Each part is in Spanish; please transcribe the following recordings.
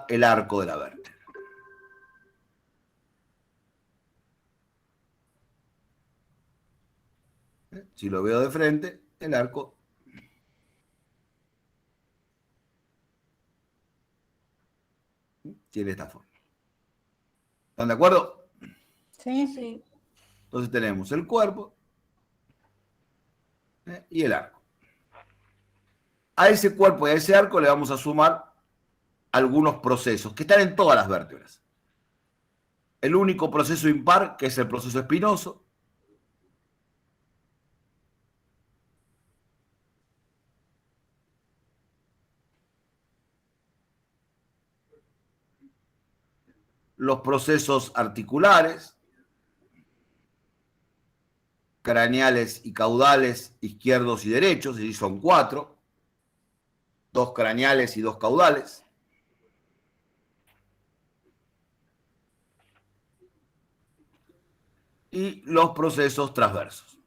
el arco de la vértebra. Si lo veo de frente, el arco tiene esta forma. ¿Están de acuerdo? Sí, sí. Entonces tenemos el cuerpo y el arco. A ese cuerpo y a ese arco le vamos a sumar algunos procesos que están en todas las vértebras. El único proceso impar, que es el proceso espinoso. Los procesos articulares, craneales y caudales, izquierdos y derechos, y son 4, 2 craneales y 2 caudales. Y los procesos transversos.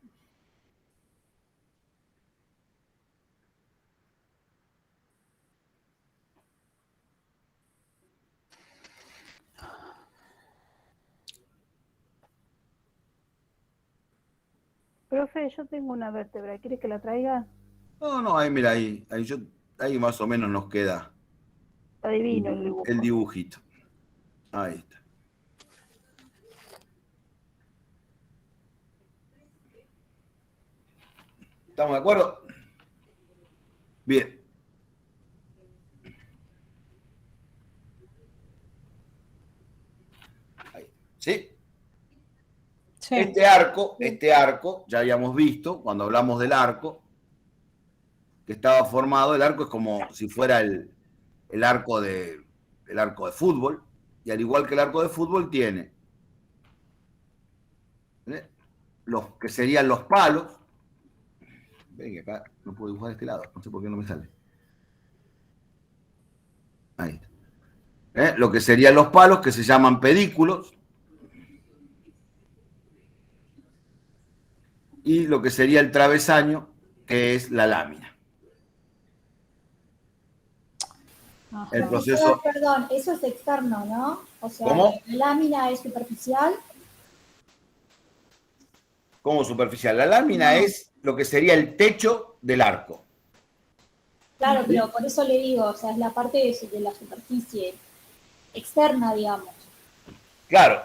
Profe, yo tengo una vértebra, ¿quiere que la traiga? No, ahí mira, ahí más o menos nos queda Adivino el dibujo. el dibujito. Ahí está. ¿Estamos de acuerdo? Bien. Ahí. ¿Sí? Sí. Este arco, ya habíamos visto cuando hablamos del arco, que estaba formado, el arco es como si fuera el arco de fútbol, y al igual que el arco de fútbol tiene los que serían los palos. Ven, acá no puedo dibujar de este lado, no sé por qué no me sale. Ahí está. Lo que serían los palos, que se llaman pedículos, y lo que sería el travesaño, que es la lámina. Ajá. El proceso... Perdón, eso es externo, ¿no? O sea, ¿Cómo? la lámina es superficial. ¿Cómo superficial? La lámina es lo que sería el techo del arco. Claro, pero por eso le digo, o sea, es la parte de la superficie externa, digamos. Claro,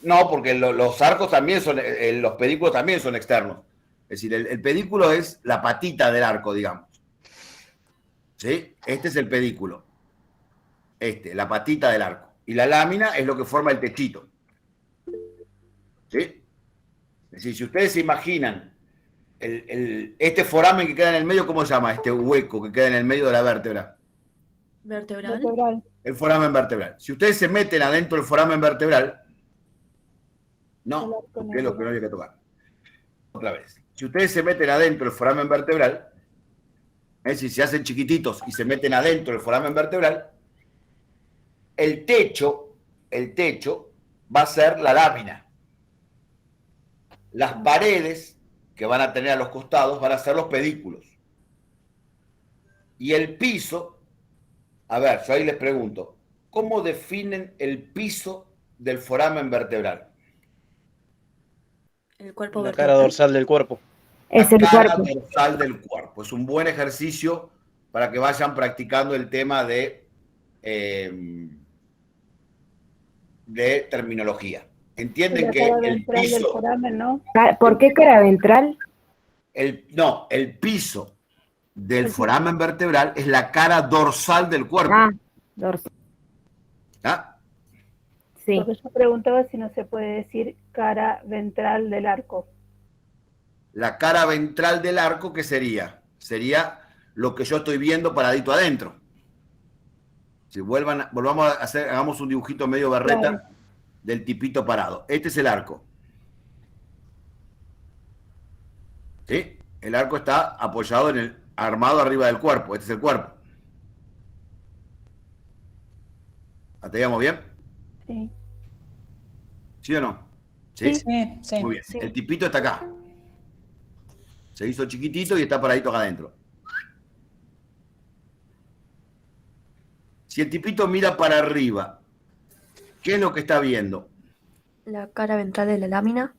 no, porque los arcos también son, los pedículos también son externos. Es decir, el pedículo es la patita del arco, digamos. ¿Sí? Este es el pedículo. La patita del arco. Y la lámina es lo que forma el techito. ¿Sí? Es decir, si ustedes se imaginan este foramen que queda en el medio, ¿cómo se llama? Este hueco que queda en el medio de la vértebra. Vertebral. El foramen vertebral. Si ustedes se meten adentro del foramen vertebral, no, porque es lo que no había que tocar. Otra vez. Si ustedes se meten adentro del foramen vertebral, es decir, se hacen chiquititos y se meten adentro del foramen vertebral, el techo va a ser la lámina. Las paredes que van a tener a los costados van a ser los pedículos. Y el piso, a ver, yo ahí les pregunto, ¿cómo definen el piso del foramen vertebral? El cuerpo La vertebral. cara dorsal del cuerpo. Es La el cara cuerpo. dorsal del cuerpo. Es un buen ejercicio para que vayan practicando el tema de terminología. ¿Entienden que el piso... Foramen, ¿no? ¿Por qué cara ventral? el piso del foramen vertebral es la cara dorsal del cuerpo. Ah, dorsal. ¿Ah? Sí. Porque yo preguntaba si no se puede decir cara ventral del arco. La cara ventral del arco, ¿qué sería? Sería lo que yo estoy viendo paradito adentro. Si volvamos a hacer, hagamos un dibujito medio berreta, claro, del tipito parado. Este es el arco. ¿Sí? El arco está apoyado armado arriba del cuerpo. Este es el cuerpo. ¿Atendíamos bien? Sí. ¿Sí o no? ¿Sí? Sí, sí. Muy bien. Sí. El tipito está acá. Se hizo chiquitito y está paradito acá adentro. Si el tipito mira para arriba, ¿qué es lo que está viendo? La cara ventral de la lámina.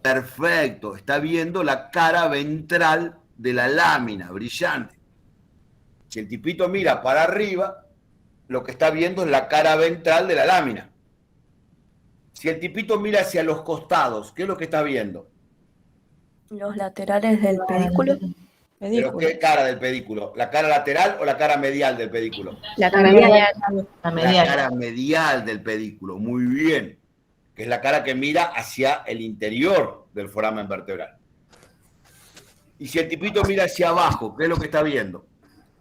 Perfecto, está viendo la cara ventral de la lámina, brillante. Si el tipito mira para arriba, lo que está viendo es la cara ventral de la lámina. Si el tipito mira hacia los costados, ¿qué es lo que está viendo? Los laterales del pedículo. ¿Pero qué cara del pedículo? ¿La cara lateral o la cara medial del pedículo? La cara medial. La La medial. cara medial del pedículo, muy bien. Que es la cara que mira hacia el interior del foramen vertebral. Y si el tipito mira hacia abajo, ¿qué es lo que está viendo?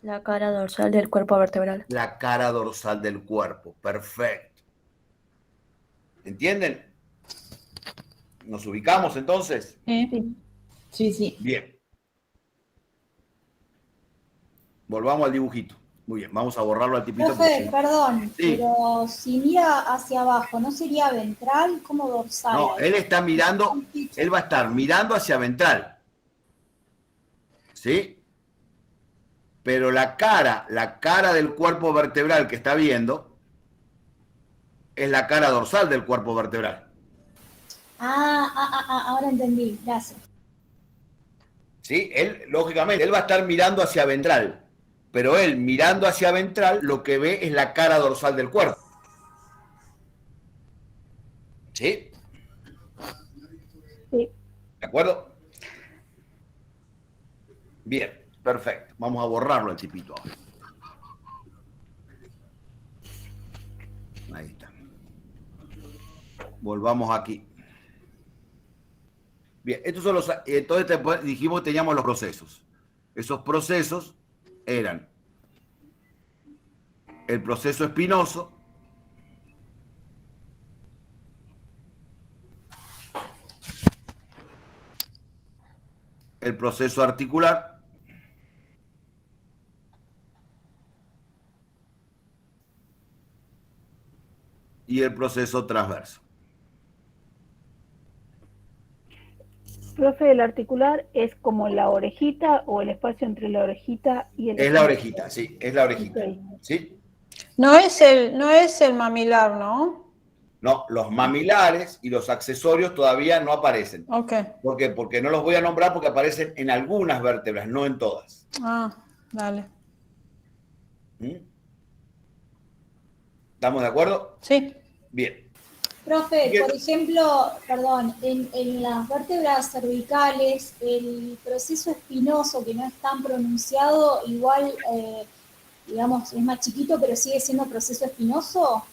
La cara dorsal del cuerpo vertebral. La cara dorsal del cuerpo, perfecto. ¿Entienden? ¿Nos ubicamos entonces? Sí, sí. Bien. Volvamos al dibujito. Muy bien, vamos a borrarlo al tipito. Profe, perdón, Sí. pero si mira hacia abajo, ¿no sería ventral como dorsal? No, él está mirando, él va a estar mirando hacia ventral. ¿Sí? Pero la cara del cuerpo vertebral que está viendo es la cara dorsal del cuerpo vertebral. Ahora entendí, gracias. ¿Sí? Él, lógicamente, él va a estar mirando hacia ventral. Pero él, mirando hacia ventral, lo que ve es la cara dorsal del cuerpo. ¿Sí? Sí. ¿De acuerdo? Bien, perfecto. Vamos a borrarlo al tipito ahora. Ahí está. Volvamos aquí. Bien, estos son los. Entonces dijimos que teníamos los procesos. Esos procesos eran el proceso espinoso, el proceso articular y el proceso transverso. Profe, el articular es como la orejita o el espacio entre la orejita y el... Es la orejita, sí, es la orejita. Ok. ¿Sí? No es el mamilar, ¿no? No, los mamilares y los accesorios todavía no aparecen. Ok. ¿Por qué? Porque no los voy a nombrar porque aparecen en algunas vértebras, no en todas. Ah, dale. ¿Mm? ¿Estamos de acuerdo? Sí. Bien. Profe, Bien. por ejemplo, perdón, en las vértebras cervicales, el proceso espinoso que no es tan pronunciado, igual, digamos, es más chiquito, pero sigue siendo proceso espinoso.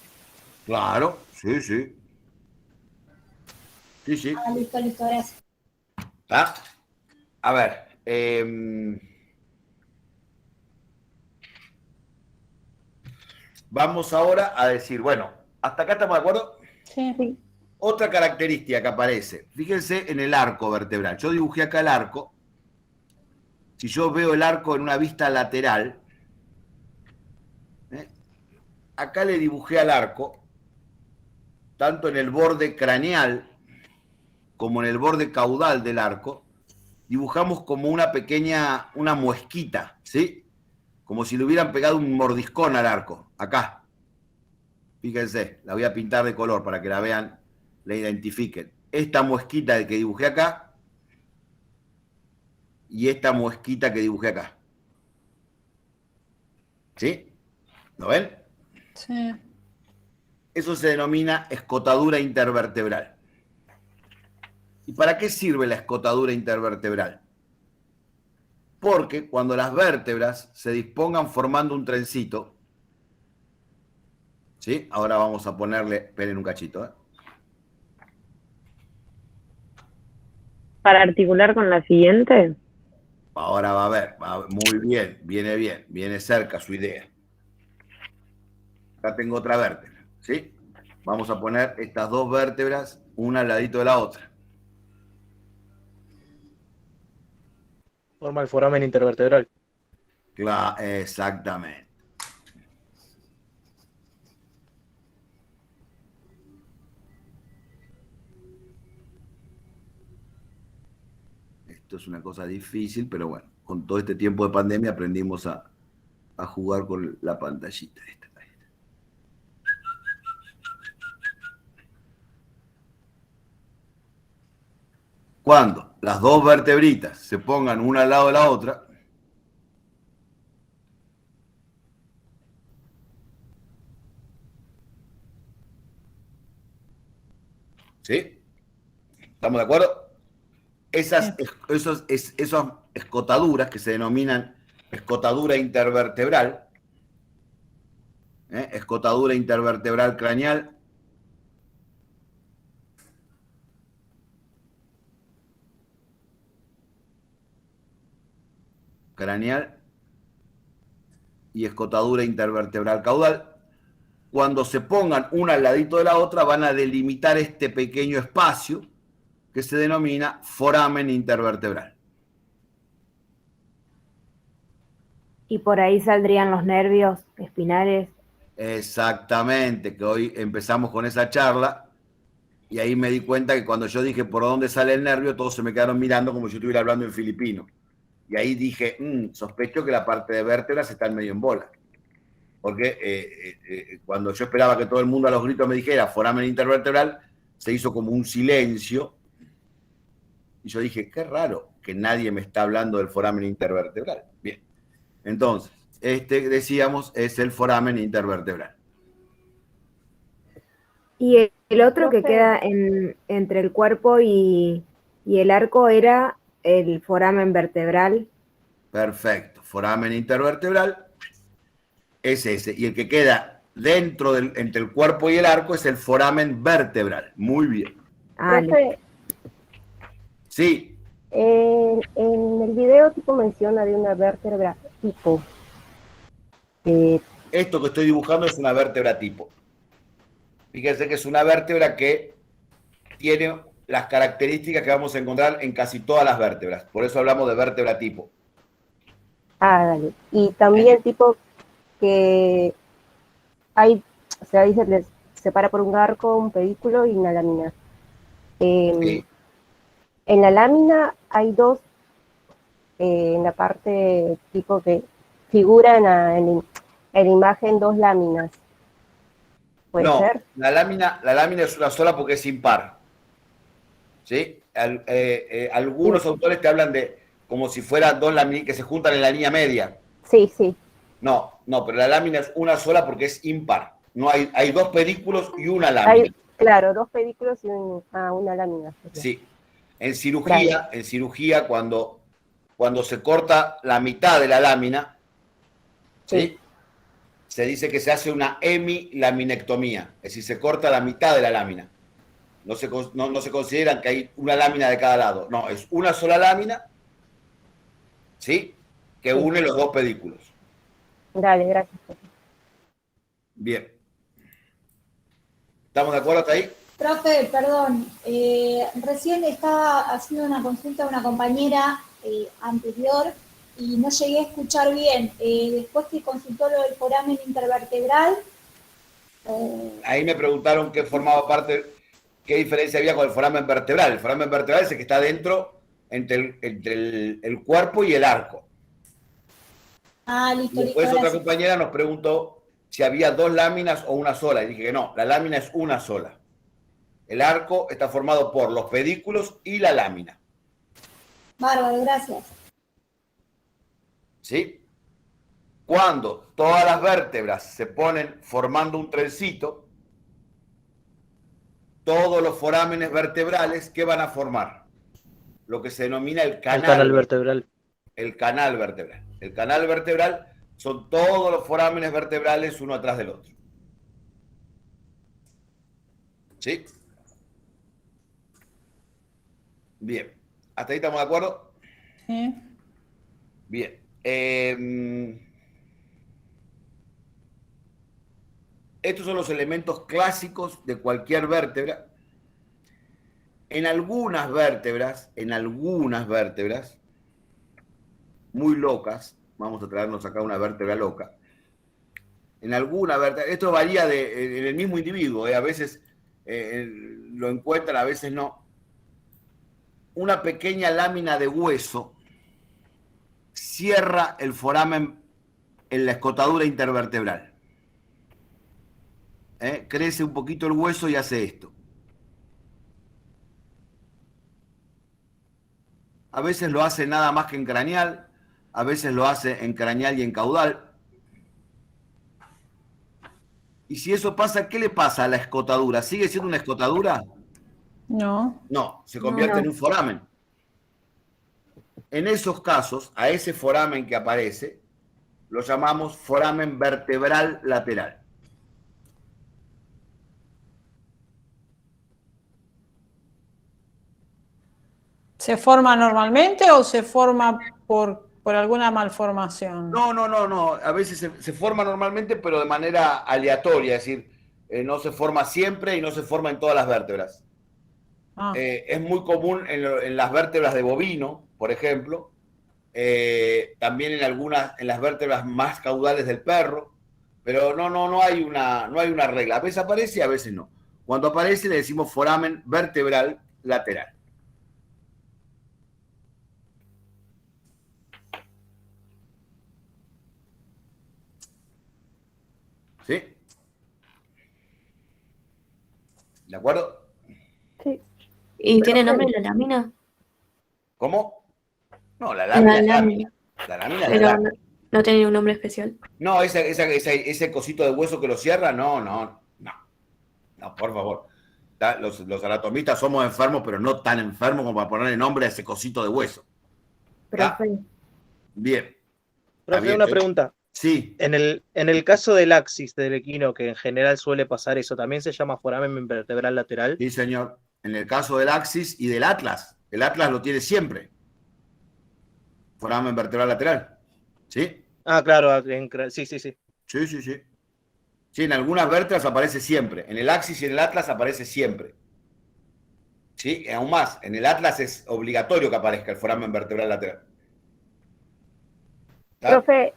Claro, sí, sí. Sí, sí. Ah, listo, gracias. ¿Ah? A ver. Vamos ahora a decir, bueno, ¿hasta acá estamos de acuerdo? Sí. Otra característica que aparece, fíjense en el arco vertebral. Yo dibujé acá el arco. Si yo veo el arco en una vista lateral, acá le dibujé al arco, tanto en el borde craneal como en el borde caudal del arco, dibujamos como una pequeña, una muesquita, ¿sí? Como si le hubieran pegado un mordiscón al arco, acá. Fíjense, la voy a pintar de color para que la vean, la identifiquen. Esta muesquita que dibujé acá y esta muesquita que dibujé acá. ¿Sí? ¿Lo ven? Sí. Eso se denomina escotadura intervertebral. ¿Y para qué sirve la escotadura intervertebral? Porque cuando las vértebras se dispongan formando un trencito, ¿sí? Ahora vamos a ponerle, esperen un cachito, ¿eh? Para articular con la siguiente. Ahora va a ver, muy bien, viene cerca su idea. Acá tengo otra vértebra, ¿sí? Vamos a poner estas dos vértebras, una al ladito de la otra. Forma el foramen intervertebral. Claro, exactamente. Esto es una cosa difícil, pero bueno, con todo este tiempo de pandemia aprendimos a jugar con la pantallita esta. Cuando las dos vertebritas se pongan una al lado de la otra, ¿sí? ¿Estamos de acuerdo? Esas escotaduras que se denominan escotadura intervertebral, escotadura intervertebral craneal, y escotadura intervertebral caudal, cuando se pongan una al ladito de la otra van a delimitar este pequeño espacio que se denomina foramen intervertebral. Y por ahí saldrían los nervios espinales. Exactamente, que hoy empezamos con esa charla y ahí me di cuenta que cuando yo dije por dónde sale el nervio, todos se me quedaron mirando como si yo estuviera hablando en filipino. Y ahí dije, sospecho que la parte de vértebras está medio en bola. Porque cuando yo esperaba que todo el mundo a los gritos me dijera foramen intervertebral, se hizo como un silencio. Y yo dije, qué raro que nadie me está hablando del foramen intervertebral. Bien, entonces, decíamos, es el foramen intervertebral. Y el otro que Profe. queda entre el cuerpo y el arco era el foramen vertebral. Perfecto, foramen intervertebral es ese. Y el que queda dentro entre el cuerpo y el arco es el foramen vertebral. Muy bien. Profe, Sí, en el video tipo menciona de una vértebra tipo. esto que estoy dibujando es una vértebra tipo. Fíjense que es una vértebra que tiene las características que vamos a encontrar en casi todas las vértebras. Por eso hablamos de vértebra tipo. Dale. Y también tipo que hay, o sea, ahí se les separa por un arco, un pedículo y una lámina. Sí. En la lámina hay dos, en la parte tipo que figuran en la imagen dos láminas. ¿Puede No, ser? la lámina es una sola porque es impar. ¿Sí? Algunos autores te hablan de como si fueran dos láminas que se juntan en la línea media. Sí, sí. No, pero la lámina es una sola porque es impar. No hay dos pedículos y una lámina. Hay, claro, dos pedículos y una lámina. Sí. En cirugía cuando se corta la mitad de la lámina, ¿sí? Se dice que se hace una hemilaminectomía, es decir, se corta la mitad de la lámina. No se consideran que hay una lámina de cada lado. No, es una sola lámina, ¿sí? Que une los dos pedículos. Dale, gracias. Bien. ¿Estamos de acuerdo hasta ahí? Profe, perdón, recién estaba haciendo una consulta a una compañera anterior y no llegué a escuchar bien. Después que consultó lo del foramen intervertebral. Ahí me preguntaron qué formaba parte, qué diferencia había con el foramen vertebral. El foramen vertebral es el que está dentro entre el cuerpo y el arco. Listo, Y después listo, otra gracias. compañera nos preguntó si había dos láminas o una sola. Y dije que no, la lámina es una sola. El arco está formado por los pedículos y la lámina. Bárbaro, gracias. ¿Sí? Cuando todas las vértebras se ponen formando un trencito, todos los forámenes vertebrales, ¿qué van a formar? Lo que se denomina el canal vertebral. El canal vertebral. El canal vertebral son todos los forámenes vertebrales uno atrás del otro. ¿Sí? Bien. ¿Hasta ahí estamos de acuerdo? Sí. Bien. Estos son los elementos clásicos de cualquier vértebra. En algunas vértebras, muy locas, vamos a traernos acá una vértebra loca. En alguna vértebra, esto varía en el mismo individuo, a veces lo encuentran, a veces no. Una pequeña lámina de hueso cierra el foramen en la escotadura intervertebral. Crece un poquito el hueso y hace esto. a veces lo hace nada más que en craneal, a veces lo hace en craneal y en caudal. Y si eso pasa, ¿qué le pasa a la escotadura? ¿Sigue siendo una escotadura? No. No, se convierte en un foramen. En esos casos, a ese foramen que aparece, lo llamamos foramen vertebral lateral. ¿Se forma normalmente o se forma por alguna malformación? No. A veces se forma normalmente, pero de manera aleatoria, es decir, no se forma siempre y no se forma en todas las vértebras. Ah, Es muy común en las vértebras de bovino, por ejemplo, también en las vértebras más caudales del perro, pero no hay una regla. A veces aparece y a veces no. Cuando aparece le decimos foramen vertebral lateral. ¿Sí? ¿De acuerdo? Sí. ¿Y tiene nombre la lámina? ¿Cómo? No, la lámina La es lámina. la lámina es la Pero lámina. no tiene un nombre especial. No, ese cosito de hueso que lo cierra, no, por favor. Los anatomistas somos enfermos, pero no tan enfermos como para ponerle nombre a ese cosito de hueso. Profe, Bien. Profe, bien, una pregunta. Sí, En el caso del axis del equino, que en general suele pasar eso, ¿también se llama foramen vertebral lateral? sí, señor. En el caso del axis y del atlas, el atlas lo tiene siempre. Foramen vertebral lateral. ¿Sí? Ah, claro, sí. Sí. Sí, en algunas vértebras aparece siempre. En el axis y en el atlas aparece siempre. Sí, aún más. En el atlas es obligatorio que aparezca el foramen vertebral lateral. ¿Está? Profe,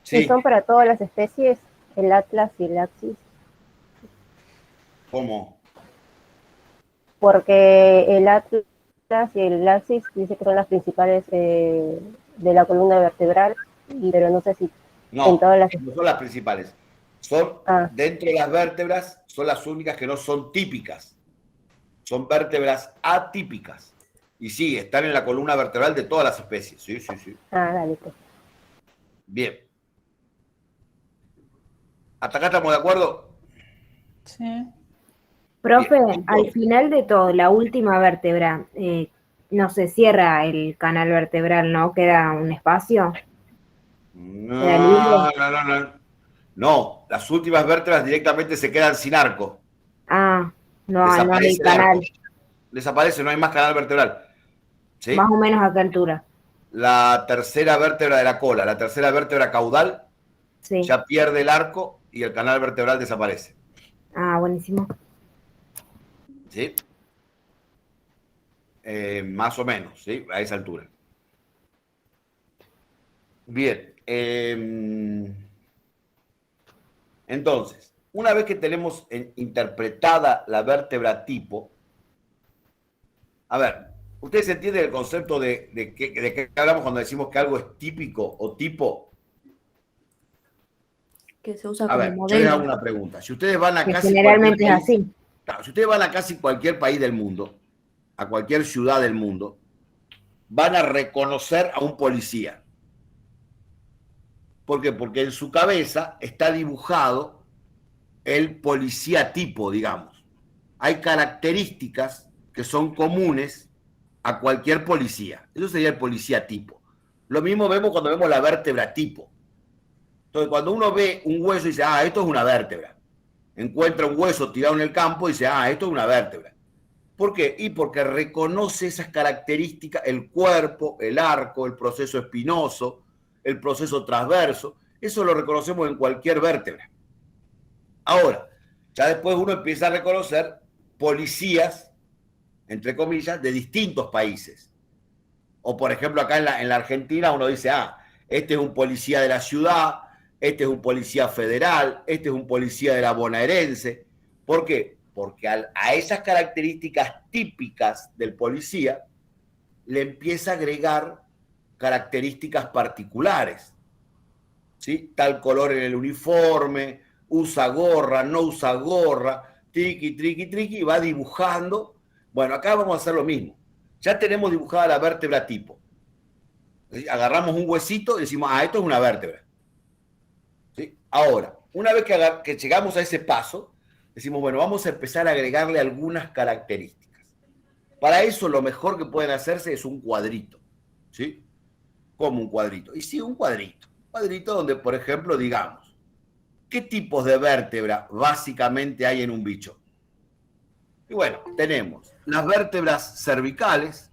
¿y Sí. son para todas las especies, el atlas y el axis? ¿Cómo? Porque el atlas y el axis dice que son las principales de la columna vertebral, pero no sé si No, en todas las... no son las principales. Son dentro de las vértebras, son las únicas que no son típicas. Son vértebras atípicas. Y sí, están en la columna vertebral de todas las especies. Sí. Ah, dale, pues. Bien. ¿Hasta acá estamos de acuerdo? sí. profe, Bien. al final de todo, la última vértebra, no se cierra el canal vertebral, ¿no? ¿Queda un espacio? ¿Queda libre? No, las últimas vértebras directamente se quedan sin arco. Ah, no hay Desaparece el canal. arco. Desaparece, no hay más canal vertebral. ¿Sí? Más o menos a qué altura. La tercera vértebra de la cola, la tercera vértebra caudal, Sí. ya pierde el arco y el canal vertebral desaparece. Ah, buenísimo. ¿Sí? Más o menos, ¿sí? A esa altura. Bien. Entonces, una vez que tenemos interpretada la vértebra tipo, a ver, ¿ustedes entienden el concepto de qué hablamos cuando decimos que algo es típico o tipo? Que se usa A como ver, yo les hago modelo. una pregunta. Si ustedes van a Que casi generalmente es cualquier país, así. claro, si ustedes van a casi cualquier país del mundo, a cualquier ciudad del mundo, van a reconocer a un policía. ¿Por qué? Porque en su cabeza está dibujado el policía tipo, digamos. Hay características que son comunes a cualquier policía. Eso sería el policía tipo. Lo mismo vemos cuando vemos la vértebra tipo. Entonces, cuando uno ve un hueso y dice, ah, esto es una vértebra. Encuentra un hueso tirado en el campo y dice, ah, esto es una vértebra. ¿Por qué? Y porque reconoce esas características, el cuerpo, el arco, el proceso espinoso, el proceso transverso. Eso lo reconocemos en cualquier vértebra. Ahora, ya después uno empieza a reconocer policías, entre comillas, de distintos países. O, por ejemplo, acá en la Argentina uno dice, ah, este es un policía de la ciudad, este es un policía federal, este es un policía de la bonaerense. ¿Por qué? Porque a esas características típicas del policía le empieza a agregar características particulares. ¿Sí? Tal color en el uniforme, usa gorra, no usa gorra, triqui, y va dibujando. Bueno, acá vamos a hacer lo mismo. ya tenemos dibujada la vértebra tipo. Agarramos un huesito y decimos, esto es una vértebra. ¿Sí? Ahora, una vez que llegamos a ese paso, decimos, bueno, vamos a empezar a agregarle algunas características. Para eso lo mejor que pueden hacerse es un cuadrito. ¿Sí? Como un cuadrito. Y sí, un cuadrito. Un cuadrito donde, por ejemplo, digamos, ¿qué tipos de vértebra básicamente hay en un bicho? Y bueno, tenemos las vértebras cervicales,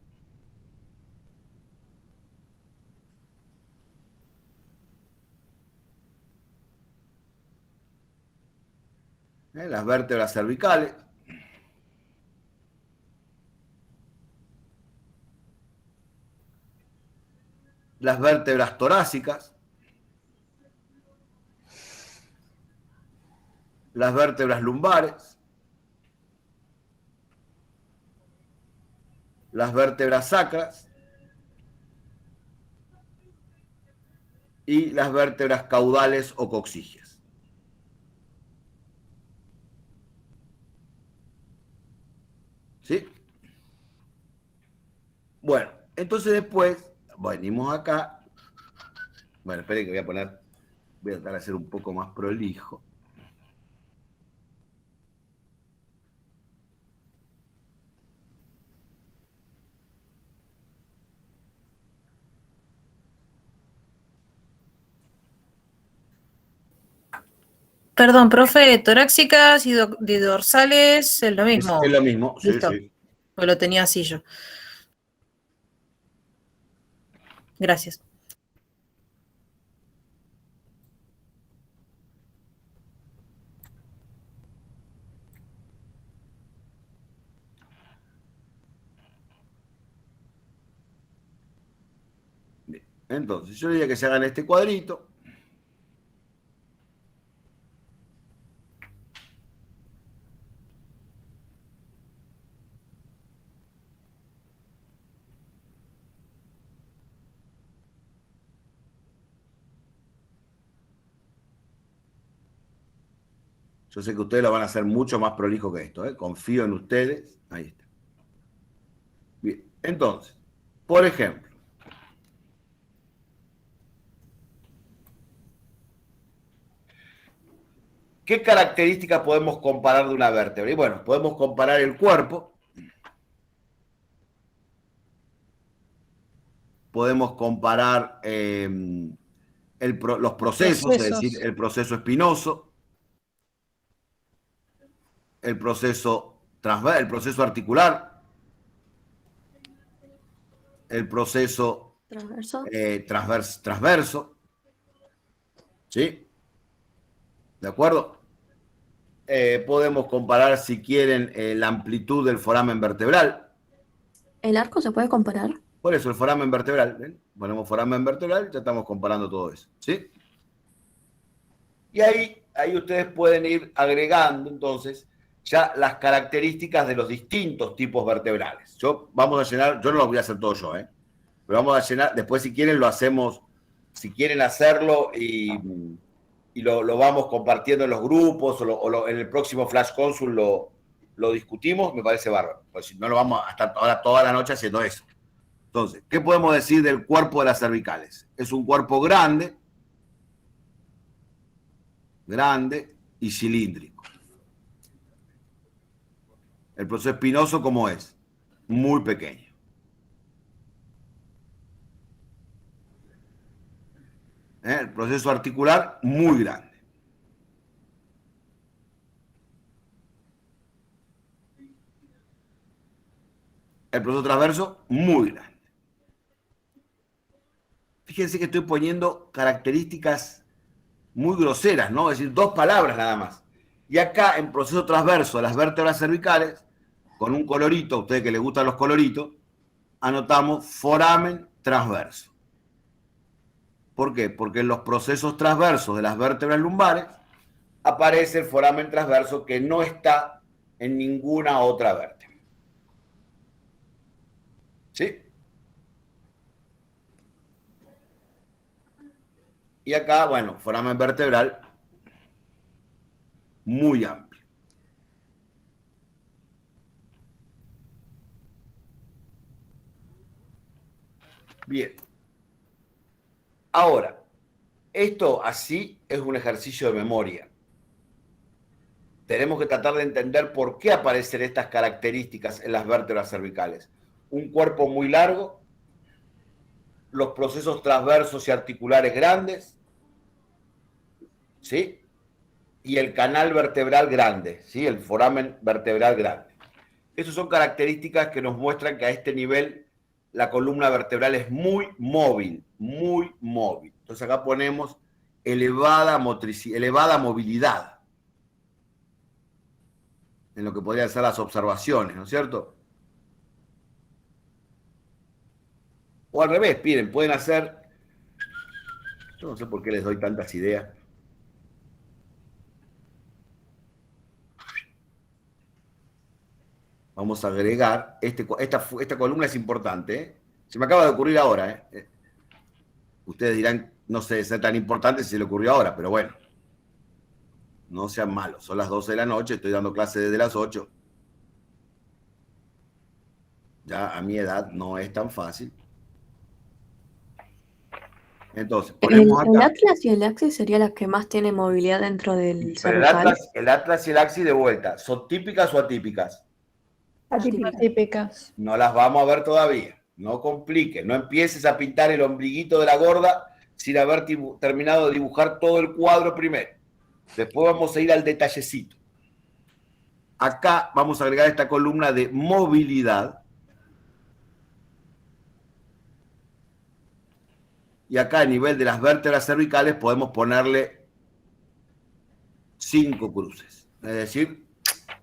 las vértebras cervicales, las vértebras torácicas, las vértebras lumbares, las vértebras sacras y las vértebras caudales o coxígeas. ¿Sí? Bueno, entonces después venimos acá. Bueno, esperen que voy a tratar de hacer un poco más prolijo. Perdón, profe, torácicas y dorsales es lo mismo. Es lo mismo, sí, Listo. sí. Pues lo tenía así yo. Gracias. Bien. Entonces, yo diría que se hagan este cuadrito. Yo sé que ustedes lo van a hacer mucho más prolijo que esto, ¿eh? Confío en ustedes. Ahí está. Bien, entonces, por ejemplo, ¿qué características podemos comparar de una vértebra? Y bueno, podemos comparar el cuerpo, podemos comparar los procesos, es decir, el proceso espinoso, el proceso articular, el proceso transverso, ¿sí? ¿De acuerdo? Podemos comparar, si quieren, la amplitud del foramen vertebral. ¿El arco se puede comparar? Por eso, el foramen vertebral. ¿Ven? Ponemos foramen vertebral, ya estamos comparando todo eso. ¿Sí? Y ahí ustedes pueden ir agregando, entonces, ya las características de los distintos tipos vertebrales. Vamos a llenar, yo no lo voy a hacer todo yo, pero vamos a llenar, después si quieren lo hacemos, si quieren hacerlo y lo vamos compartiendo en los grupos o en el próximo Flash Consul lo discutimos, me parece bárbaro. Pues si no, lo vamos a estar ahora toda la noche haciendo eso. Entonces, ¿qué podemos decir del cuerpo de las cervicales? Es un cuerpo grande y cilíndrico. El proceso espinoso, ¿cómo es? Muy pequeño. El proceso articular, muy grande. El proceso transverso, muy grande. Fíjense que estoy poniendo características muy groseras, ¿no? Es decir, 2 palabras nada más. Y acá, en proceso transverso de las vértebras cervicales, con un colorito, a ustedes que les gustan los coloritos, anotamos foramen transverso. ¿Por qué? Porque en los procesos transversos de las vértebras lumbares aparece el foramen transverso que no está en ninguna otra vértebra. ¿Sí? Y acá, bueno, foramen vertebral muy amplio. Bien. Ahora, esto así es un ejercicio de memoria. Tenemos que tratar de entender por qué aparecen estas características en las vértebras cervicales. Un cuerpo muy largo, los procesos transversos y articulares grandes, ¿sí? Y el canal vertebral grande, ¿sí? El foramen vertebral grande. Esas son características que nos muestran que a este nivel la columna vertebral es muy móvil, muy móvil. Entonces acá ponemos elevada movilidad en lo que podrían ser las observaciones, ¿no es cierto? O al revés, miren, pueden hacer... Yo no sé por qué les doy tantas ideas. Vamos a agregar, esta columna es importante, ¿eh? Se me acaba de ocurrir ahora, ¿eh? Ustedes dirán, no sé, es tan importante si se le ocurrió ahora, pero bueno. No sean malos, son las 12 de la noche, estoy dando clase desde las 8. Ya a mi edad no es tan fácil. Entonces, ponemos El acá. Atlas y el Axis sería la que más tiene movilidad dentro del Pero cervical. el Atlas y el Axis de vuelta, ¿son típicas o atípicas? Atípica. Típicas. No las vamos a ver todavía. No compliques, no empieces a pintar el ombliguito de la gorda sin haber terminado de dibujar todo el cuadro primero. Después vamos a ir al detallecito. Acá vamos a agregar esta columna de movilidad. Y acá a nivel de las vértebras cervicales podemos ponerle 5 cruces. Es decir,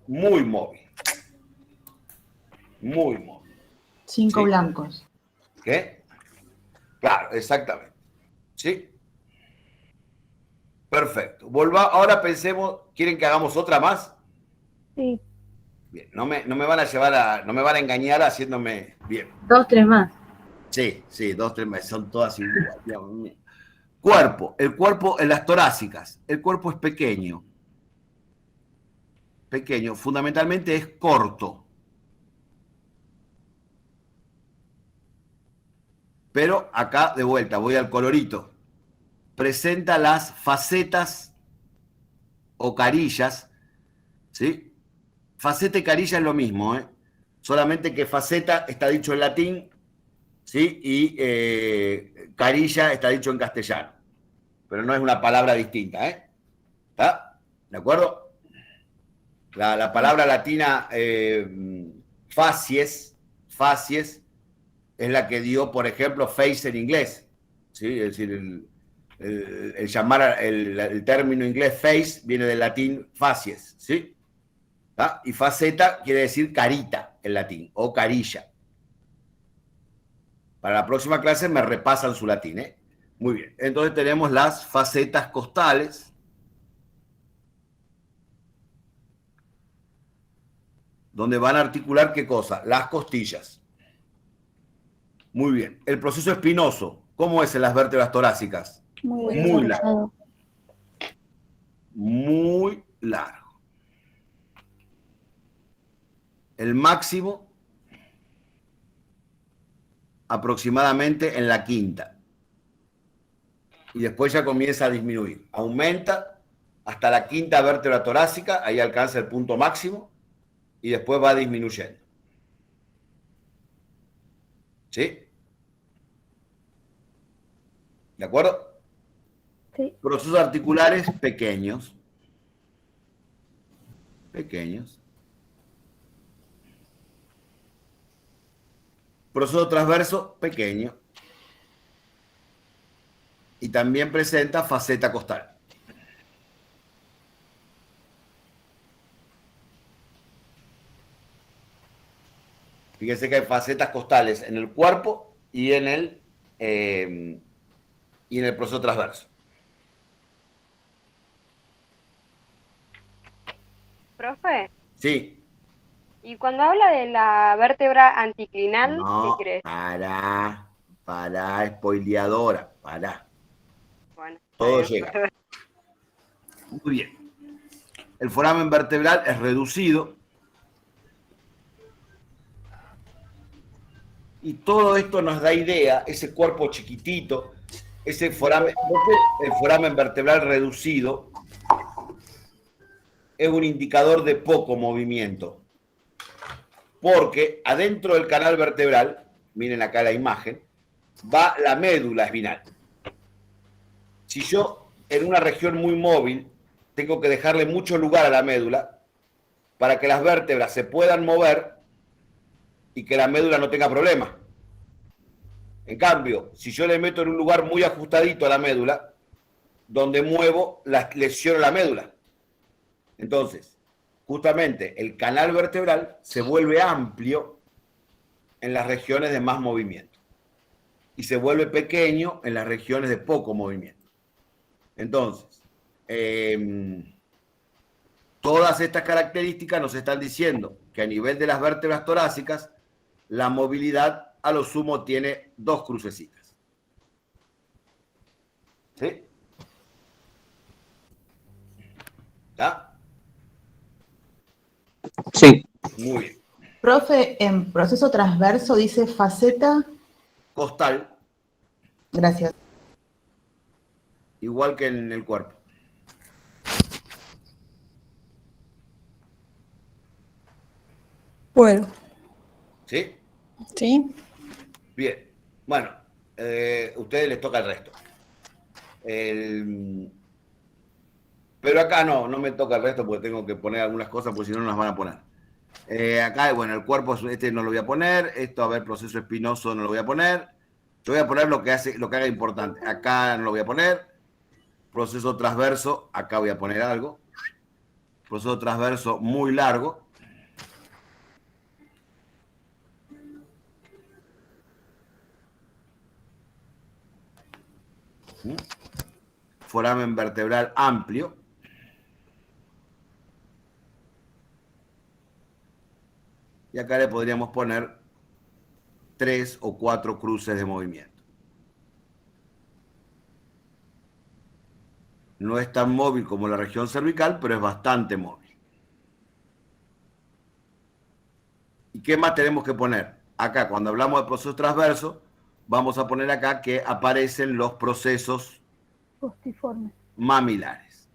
muy móvil. Muy móvil. 5 Sí. blancos. ¿Qué? Claro, exactamente. ¿Sí? Perfecto. Ahora pensemos, ¿quieren que hagamos otra más? Sí. Bien, no me van a llevar no me van a engañar haciéndome bien. 2, 3 más. Sí, 2, 3 más, son todas iguales. Cuerpo, el cuerpo en las torácicas, el cuerpo es pequeño. Pequeño, fundamentalmente es corto. Pero acá, de vuelta, voy al colorito. Presenta las facetas o carillas, ¿sí? Faceta y carilla es lo mismo, ¿eh? Solamente que faceta está dicho en latín, ¿sí? Y carilla está dicho en castellano. Pero no es una palabra distinta, ¿eh? ¿Está? ¿De acuerdo? La palabra latina facies es la que dio, por ejemplo, face en inglés, ¿sí? Es decir, el llamar el término inglés face viene del latín facies, ¿sí? ¿Ah? Y faceta quiere decir carita en latín, o carilla. Para la próxima clase me repasan su latín, ¿eh? Muy bien. Entonces tenemos las facetas costales. Donde van a articular, ¿qué cosa? Las costillas. Muy bien. El proceso espinoso, ¿cómo es en las vértebras torácicas? Muy largo. Muy largo. El máximo aproximadamente en la quinta. Y después ya comienza a disminuir. Aumenta hasta la quinta vértebra torácica, ahí alcanza el punto máximo, y después va disminuyendo. ¿Sí? ¿De acuerdo? Sí. Procesos articulares pequeños. Pequeños. Proceso transverso pequeño. Y también presenta faceta costal. Fíjense que hay facetas costales en el cuerpo y en el proceso transverso. Profe, Sí. y cuando habla de la vértebra anticlinal, No, ¿qué crees? para, spoileadora, para. Bueno, está Todo bien. llega. Muy bien. El foramen vertebral es reducido. Y todo esto nos da idea, ese cuerpo chiquitito, ese foramen, el foramen vertebral reducido, es un indicador de poco movimiento. Porque adentro del canal vertebral, miren acá la imagen, va la médula espinal. Si yo en una región muy móvil tengo que dejarle mucho lugar a la médula para que las vértebras se puedan mover y que la médula no tenga problemas. En cambio, si yo le meto en un lugar muy ajustadito a la médula, donde muevo, lesiono la médula. Entonces, justamente el canal vertebral se vuelve amplio en las regiones de más movimiento y se vuelve pequeño en las regiones de poco movimiento. Entonces, todas estas características nos están diciendo que a nivel de las vértebras torácicas, la movilidad a lo sumo tiene 2 crucecitas. ¿Sí? ¿Ya? Sí. Muy bien. Profe, en proceso transverso dice faceta. Costal. Gracias. Igual que en el cuerpo. Bueno. ¿Sí? Sí. Bien. Bueno, a ustedes les toca el resto. Pero acá no me toca el resto porque tengo que poner algunas cosas porque si no, no las van a poner. Acá, bueno, el cuerpo, este no lo voy a poner. Esto, a ver, proceso espinoso no lo voy a poner. Yo voy a poner lo que haga importante. Acá no lo voy a poner. Proceso transverso, acá voy a poner algo. Proceso transverso muy largo. Foramen vertebral amplio. Y acá le podríamos poner 3 o 4 cruces de movimiento. No es tan móvil como la región cervical, pero es bastante móvil. ¿Y qué más tenemos que poner? Acá, cuando hablamos de proceso transverso, vamos a poner acá que aparecen los procesos Costiforme. mamilares.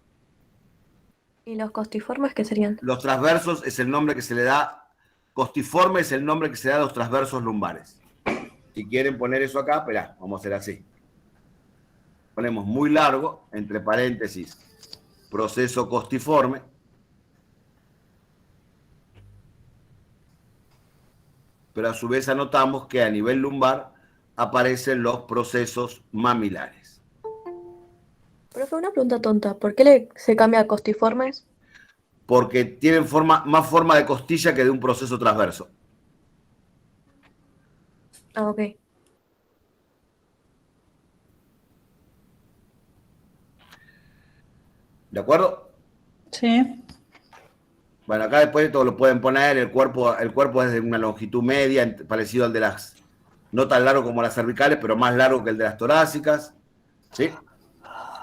¿Y los costiformes qué serían? Los transversos es el nombre que se le da, costiforme es el nombre que se da a los transversos lumbares. Si quieren poner eso acá, esperá, vamos a hacer así. Ponemos muy largo, entre paréntesis, proceso costiforme. Pero a su vez anotamos que a nivel lumbar aparecen los procesos mamilares. Profe, una pregunta tonta. ¿Por qué se cambia a costiformes? Porque tienen más forma de costilla que de un proceso transverso. Ah, ok. ¿De acuerdo? Sí. Bueno, acá después todo lo pueden poner, el cuerpo es de una longitud media, parecido al de las, no tan largo como las cervicales, pero más largo que el de las torácicas. ¿Sí?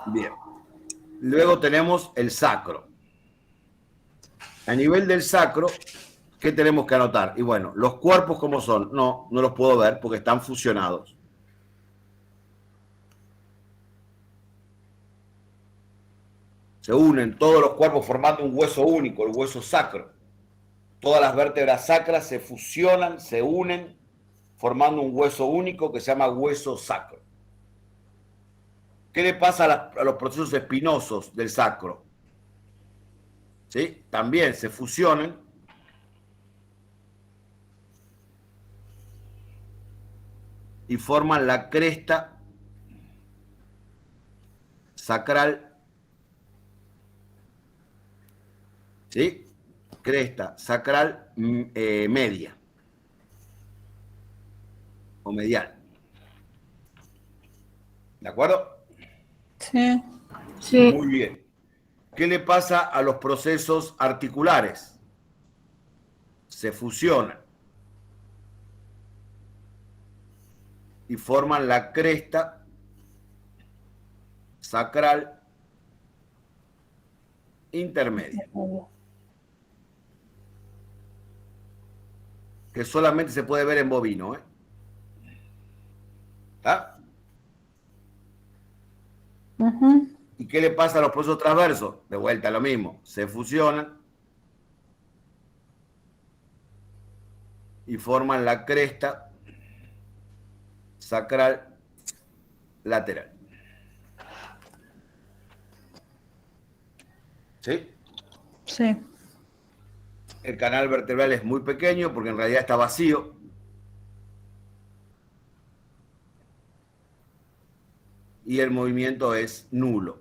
Bien. Luego tenemos el sacro. A nivel del sacro, ¿qué tenemos que anotar? Y bueno, los cuerpos ¿cómo son? No los puedo ver porque están fusionados. Se unen todos los cuerpos formando un hueso único, el hueso sacro. Todas las vértebras sacras se fusionan, se unen, formando un hueso único que se llama hueso sacro. ¿Qué le pasa a los procesos espinosos del sacro? ¿Sí? También se fusionan y forman la cresta sacral. ¿Sí? Cresta sacral media o medial. ¿De acuerdo? Sí. Sí. Muy bien. ¿Qué le pasa a los procesos articulares? Se fusionan y forman la cresta sacral intermedia, que solamente se puede ver en bovino, ¿eh? ¿Está? Ujú. ¿Y qué le pasa a los procesos transversos? De vuelta lo mismo, se fusionan y forman la cresta sacral lateral. ¿Sí? Sí. El canal vertebral es muy pequeño porque en realidad está vacío. Y el movimiento es nulo.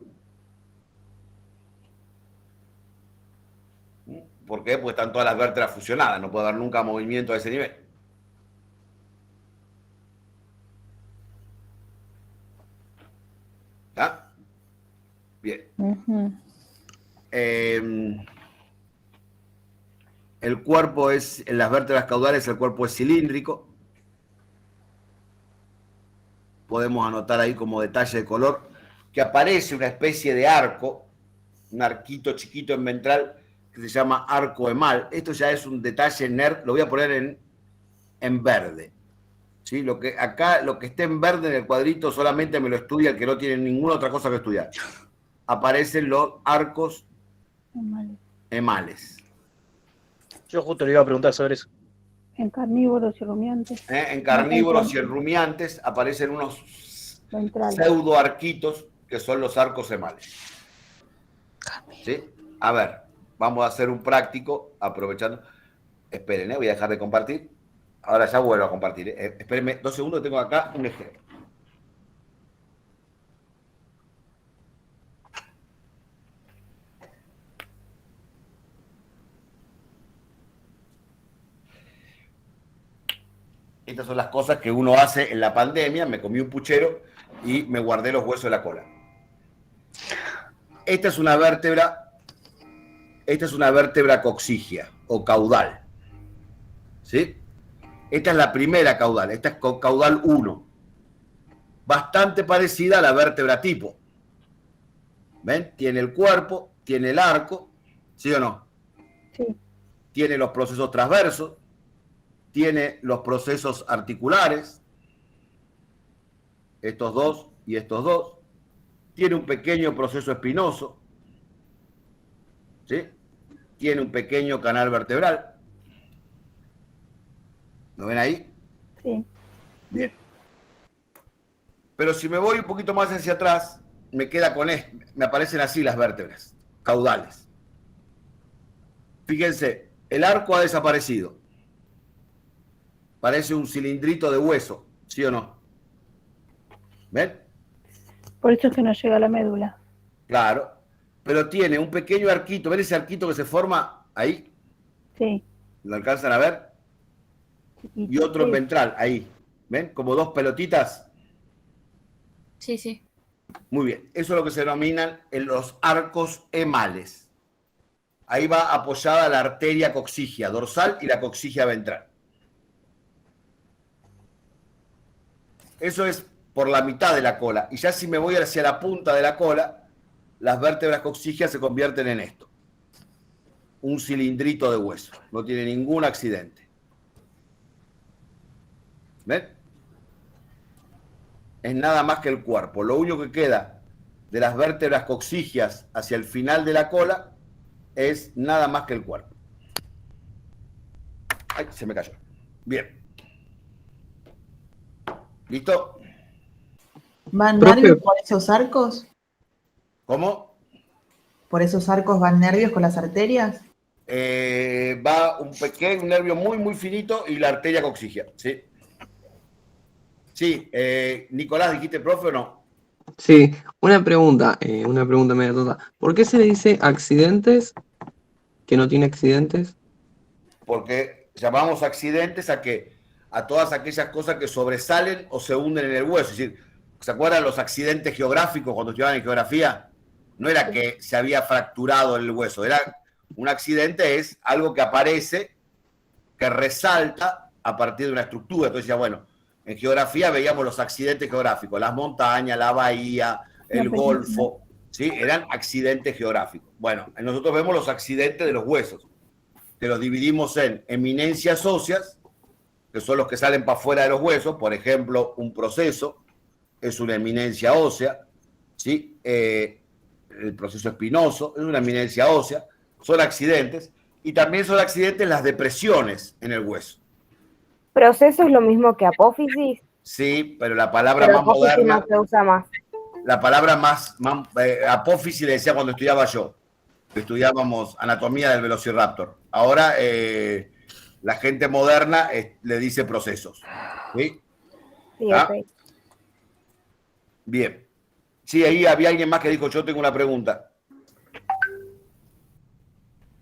¿Por qué? Porque están todas las vértebras fusionadas. No puede haber nunca movimiento a ese nivel. ¿Está? Bien. Ujú. El cuerpo es, en las vértebras caudales, el cuerpo es cilíndrico. Podemos anotar ahí como detalle de color que aparece una especie de arco, un arquito chiquito en ventral que se llama arco emal. Esto ya es un detalle nerd, lo voy a poner en verde. ¿Sí? Lo que esté en verde en el cuadrito solamente me lo estudia el que no tiene ninguna otra cosa que estudiar. Aparecen los arcos emales. Yo justo le iba a preguntar sobre eso. En carnívoros y rumiantes. En carnívoros y en rumiantes aparecen unos Ventrales. pseudoarquitos que son los arcos emales. ¿Sí? A ver, vamos a hacer un práctico aprovechando. Esperen, voy a dejar de compartir. Ahora ya vuelvo a compartir. Espérenme 2 segundos, tengo acá un ejemplo. Estas son las cosas que uno hace en la pandemia. Me comí un puchero y me guardé los huesos de la cola. Esta es una vértebra coccigia o caudal. ¿Sí? Esta es la primera caudal. Esta es caudal 1. Bastante parecida a la vértebra tipo. ¿Ven? Tiene el cuerpo, tiene el arco, ¿sí o no? Sí. Tiene los procesos transversos, tiene los procesos articulares, estos dos y estos dos. Tiene un pequeño proceso espinoso, ¿sí? Tiene un pequeño canal vertebral. ¿Lo ven ahí? Sí. Bien. Pero si me voy un poquito más hacia atrás, me queda con esto. Me aparecen así las vértebras caudales. Fíjense, el arco ha desaparecido. Parece un cilindrito de hueso, ¿sí o no? ¿Ven? Por eso es que no llega a la médula. Claro. Pero tiene un pequeño arquito. ¿Ven ese arquito que se forma ahí? Sí. ¿Lo alcanzan a ver? Y otro en ventral, ahí. ¿Ven? Como 2 pelotitas. Sí, sí. Muy bien. Eso es lo que se denominan en los arcos emales. Ahí va apoyada la arteria coccigia dorsal y la coccigia ventral. Eso es por la mitad de la cola. Y ya si me voy hacia la punta de la cola, las vértebras coccigias se convierten en esto. Un cilindrito de hueso. No tiene ningún accidente. ¿Ven? Es nada más que el cuerpo. Lo único que queda de las vértebras coccigias hacia el final de la cola es nada más que el cuerpo. Ay, se me cayó. Bien. ¿Listo? ¿Van Profe. nervios por esos arcos? ¿Cómo? ¿Por esos arcos van nervios con las arterias? Va un pequeño nervio muy, muy finito y la arteria coccigia. Sí. Sí, Nicolás, ¿dijiste profe o no? Sí, una pregunta media tonta. ¿Por qué se le dice accidentes que no tiene accidentes? Porque llamamos accidentes a todas aquellas cosas que sobresalen o se hunden en el hueso. Es decir, ¿se acuerdan los accidentes geográficos cuando estudiaban en geografía? No era que se había fracturado el hueso, era un accidente, es algo que aparece, que resalta a partir de una estructura. Entonces ya, bueno, en geografía veíamos los accidentes geográficos, las montañas, la bahía, el golfo, ¿sí? Eran accidentes geográficos. Bueno, nosotros vemos los accidentes de los huesos, que los dividimos en eminencias óseas, que son los que salen para afuera de los huesos, por ejemplo, un proceso, es una eminencia ósea, ¿sí? El proceso espinoso es una eminencia ósea, son accidentes, y también son accidentes las depresiones en el hueso. ¿Proceso es lo mismo que apófisis? Sí, pero la palabra Pero más apófisis moderna, no se usa más. la palabra más apófisis le decía cuando estudiaba yo, estudiábamos anatomía del velociraptor. Ahora la gente moderna le dice procesos. ¿Sí? Sí, ¿Ah? ok. Bien. Sí, ahí había alguien más que dijo, yo tengo una pregunta.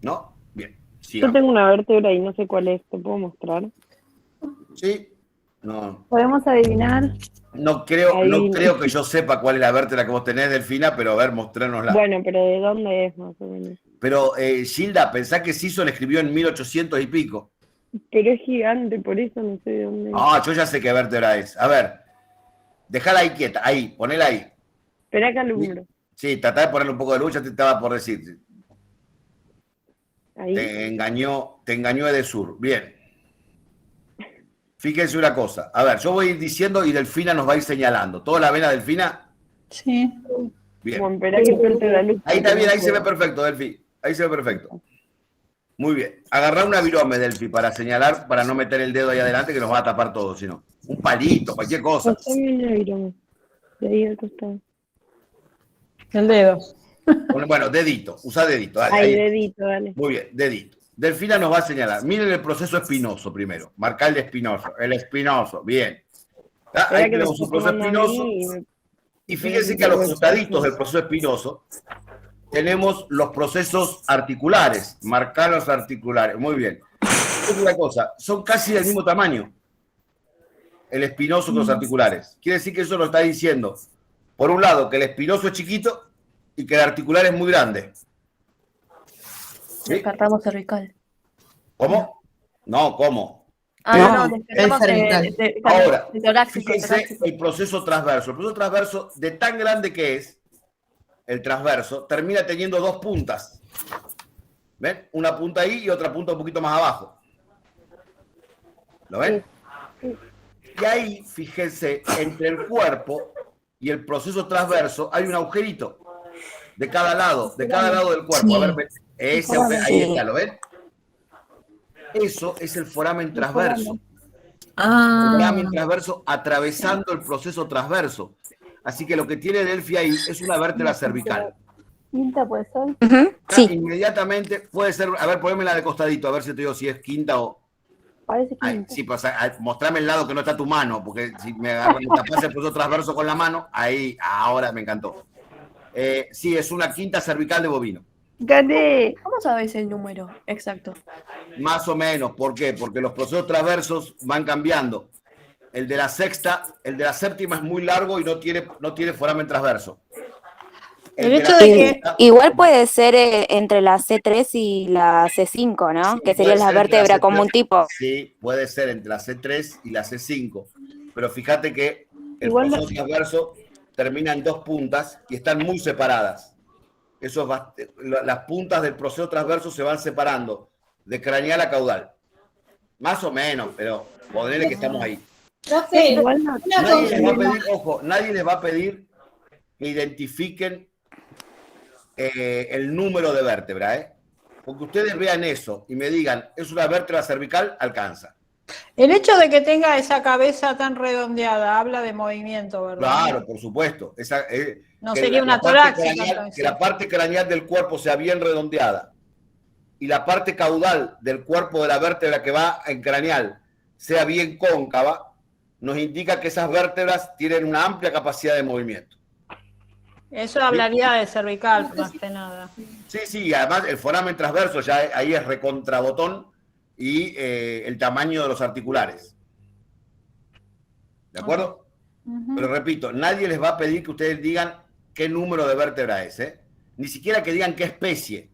¿No? Bien. Yo Sigamos. tengo una vértebra y no sé cuál es, ¿te puedo mostrar? Sí. No. ¿Podemos adivinar? No creo Ahí. que yo sepa cuál es la vértebra que vos tenés, Delfina, pero a ver, mostrárnosla. Bueno, pero ¿de dónde es más o menos? Pero, Gilda, pensá que Ciso le escribió en 1800 y pico. Pero es gigante, por eso no sé de dónde es. Ah, yo ya sé qué vértebra es. A ver, dejala ahí quieta, ahí, ponela ahí. Espera que alumbro. Sí, tratá de ponerle un poco de luz, ya te estaba por decir. Ahí. Te engañó Edesur. Bien. Fíjense una cosa. A ver, yo voy a ir diciendo y Delfina nos va a ir señalando. ¿Toda la vena, Delfina? Sí. Bien. Bueno, espera que suelte la luz. Ahí está bien, ahí se ve perfecto, Delfi. Ahí se ve perfecto. Muy bien. Agarrá una virome, Delfi, para señalar, para no meter el dedo ahí adelante que nos va a tapar todo, sino. Un palito, cualquier cosa. Pásame una virome. De ahí al costado. El dedo. Bueno, dedito. Usa dedito. Dale, Ahí, ahí. dedito, dale. Muy bien, dedito. Delfina nos va a señalar. Miren el proceso espinoso primero. Marcar el espinoso. El espinoso. Bien. Espera Ahí que me tenemos un estoy proceso tomando a mí espinoso. y Y fíjense que a los costaditos del proceso espinoso tenemos los procesos articulares. Marcar los articulares. Muy bien. Es una cosa, son casi del mismo tamaño. El espinoso con los articulares. Quiere decir que eso nos está diciendo, por un lado, que el espinoso es chiquito y que el articular es muy grande. ¿Sí? Descartamos cervical. ¿Cómo? No, ¿cómo? No, No, descartamos es cervical. Ahora, de torácico, fíjense torácico. el proceso transverso. El proceso transverso, de tan grande que es, el transverso, termina teniendo dos puntas. ¿Ven? Una punta ahí y otra punta un poquito más abajo. ¿Lo ven? Y ahí, fíjense, entre el cuerpo y el proceso transverso hay un agujerito de cada lado del cuerpo. A ver, ven, ese agujero, ahí está, ¿lo ven? Eso es el foramen transverso. El foramen transverso atravesando el proceso transverso. Así que lo que tiene Delphi ahí es una vértebra cervical. Quinta puede ser. Sí. Inmediatamente puede ser, a ver, poneme la de costadito, a ver si te digo si es quinta o. Parece Ay, quinta. sí, pues mostrame el lado que no está tu mano, porque si me tapas el proceso transverso con la mano, ahí, ahora me encantó. Sí, es una quinta cervical de bovino. ¡Gané! ¿Cómo sabes el número exacto? Más o menos, ¿por qué? Porque los procesos transversos van cambiando. El de la séptima es muy largo y no tiene foramen transverso. El hecho de que Igual puede ser entre la C3 y la C5, ¿no? Sí, que puede sería la ser entre vértebra C3, como un tipo. Sí, puede ser entre la C3 y la C5. Pero fíjate que el Igual proceso transverso termina en dos puntas y están muy separadas. Las puntas del proceso transverso se van separando de craneal a caudal. Más o menos, pero ponerle que estamos ahí. Profe, Igual no. una Nadie les va a consulta. pedir, ojo, nadie les va a pedir que identifiquen el número de vértebra, ¿eh? Porque ustedes vean eso y me digan, es una vértebra cervical, alcanza. el hecho de que tenga esa cabeza tan redondeada habla de movimiento, ¿verdad? Claro, por supuesto. No Que sería una parte torácica, craneal- entonces. que la parte craneal del cuerpo sea bien redondeada y la parte caudal del cuerpo de la vértebra que va en craneal sea bien cóncava, nos indica que esas vértebras tienen una amplia capacidad de movimiento. Eso hablaría de cervical, más que nada. Sí, sí, además el foramen transverso ya ahí es recontrabotón y el tamaño de los articulares. ¿De acuerdo? Pero repito, nadie les va a pedir que ustedes digan qué número de vértebra es, ¿eh? Ni siquiera que digan qué especie.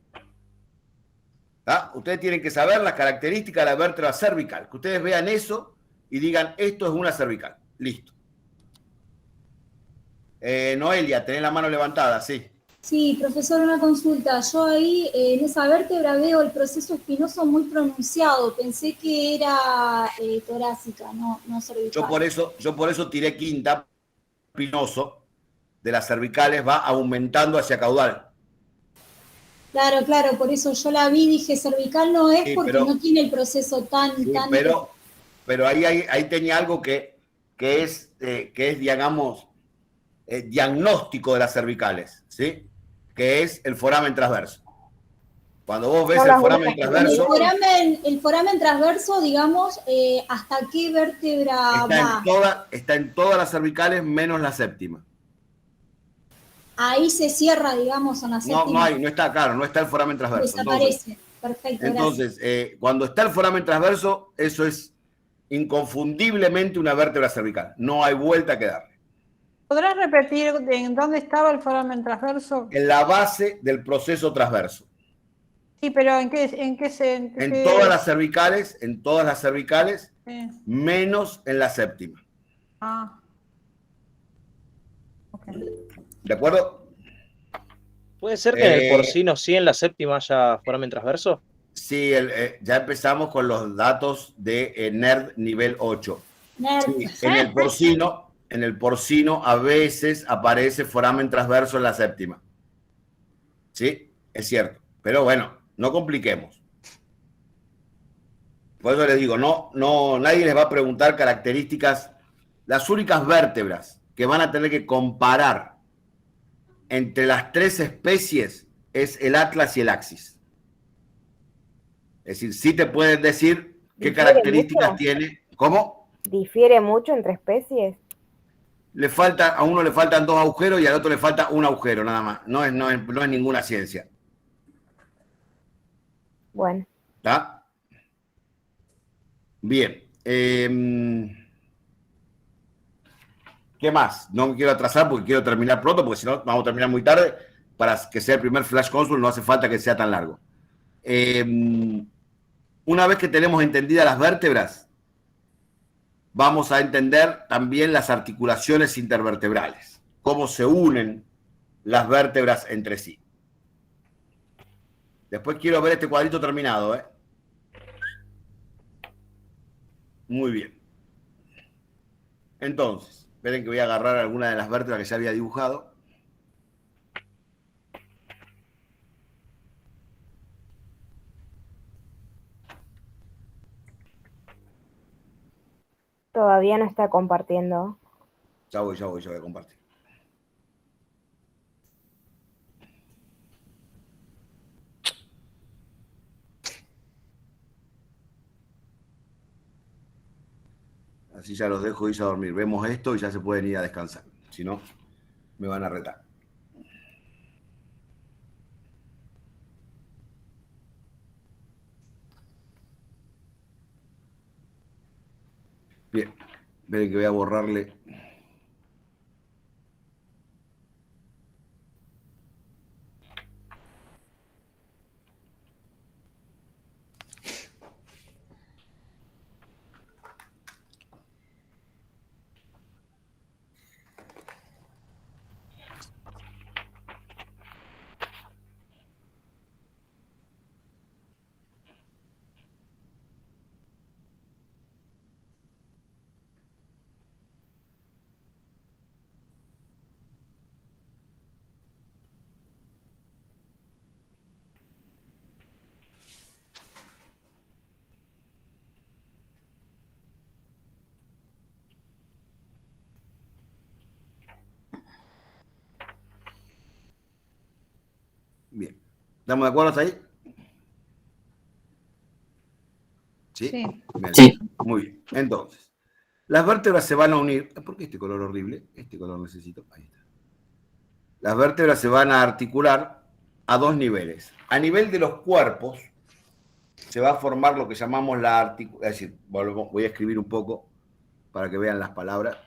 ¿Ah? Ustedes tienen que saber las características de la vértebra cervical. Que ustedes vean eso y digan, esto es una cervical. Listo. Noelia, tenés la mano levantada, sí. Sí, profesor, una consulta. Yo ahí en esa vértebra veo el proceso espinoso muy pronunciado. Pensé que era torácica, no cervical. Yo por eso tiré quinta, espinoso de las cervicales va aumentando hacia caudal. Claro, claro, por eso yo la vi, dije cervical no es Sí, porque pero- no tiene el proceso tan... Sí, tan pero ahí tenía algo que es, digamos, diagnóstico de las cervicales, ¿sí? Que es el foramen transverso. Cuando vos ves Son el las foramen únicas que transverso, el foramen transverso, digamos, ¿hasta qué vértebra va? está en todas las cervicales menos la séptima. Ahí se cierra, digamos, en la séptima. No está, claro, no está el foramen transverso. Desaparece. Perfecto, Entonces, cuando está el foramen transverso, eso es inconfundiblemente una vértebra cervical. No hay vuelta que darle. ¿Podrás repetir en dónde estaba el foramen transverso? En la base del proceso transverso. Sí, pero ¿en qué En todas las cervicales, Sí. menos en la séptima. Ah. ¿De acuerdo? ¿Puede ser que en el porcino sí, en la séptima haya foramen transverso? Sí, ya empezamos con los datos de NERD nivel 8. Sí, en el porcino a veces aparece foramen transverso en la séptima. Sí, es cierto. Pero bueno, no compliquemos. Por eso les digo, nadie les va a preguntar características. Las únicas vértebras que van a tener que comparar entre las tres especies es el atlas y el axis. Es decir, sí te pueden decir qué ¿Difiere características mucho? tiene. ¿Cómo? ¿Difiere mucho entre especies? A uno le faltan 2 agujeros y al otro le falta un agujero, nada más. No es ninguna ciencia. Bueno. ¿Está? Bien. ¿Qué más? No me quiero atrasar porque quiero terminar pronto, porque si no vamos a terminar muy tarde. Para que sea el primer Flash Consult no hace falta que sea tan largo. Una vez que tenemos entendidas las vértebras, vamos a entender también las articulaciones intervertebrales, cómo se unen las vértebras entre sí. Después quiero ver este cuadrito terminado, ¿eh? Muy bien. Entonces, esperen que voy a agarrar alguna de las vértebras que ya había dibujado. Todavía no está compartiendo. Ya voy a compartir. Así ya los dejo irse a dormir. Vemos esto y ya se pueden ir a descansar. Si no, me van a retar. Bien. Esperen que voy a borrarle. Bien. ¿Estamos de acuerdo hasta ahí? ¿Sí? Sí. Bien. Sí. Muy bien. Entonces, las vértebras se van a unir. ¿Por qué este color horrible? Este color necesito. Ahí está. Las vértebras se van a articular a 2 niveles. A nivel de los cuerpos se va a formar lo que llamamos la articulación. Es decir, voy a escribir un poco para que vean las palabras.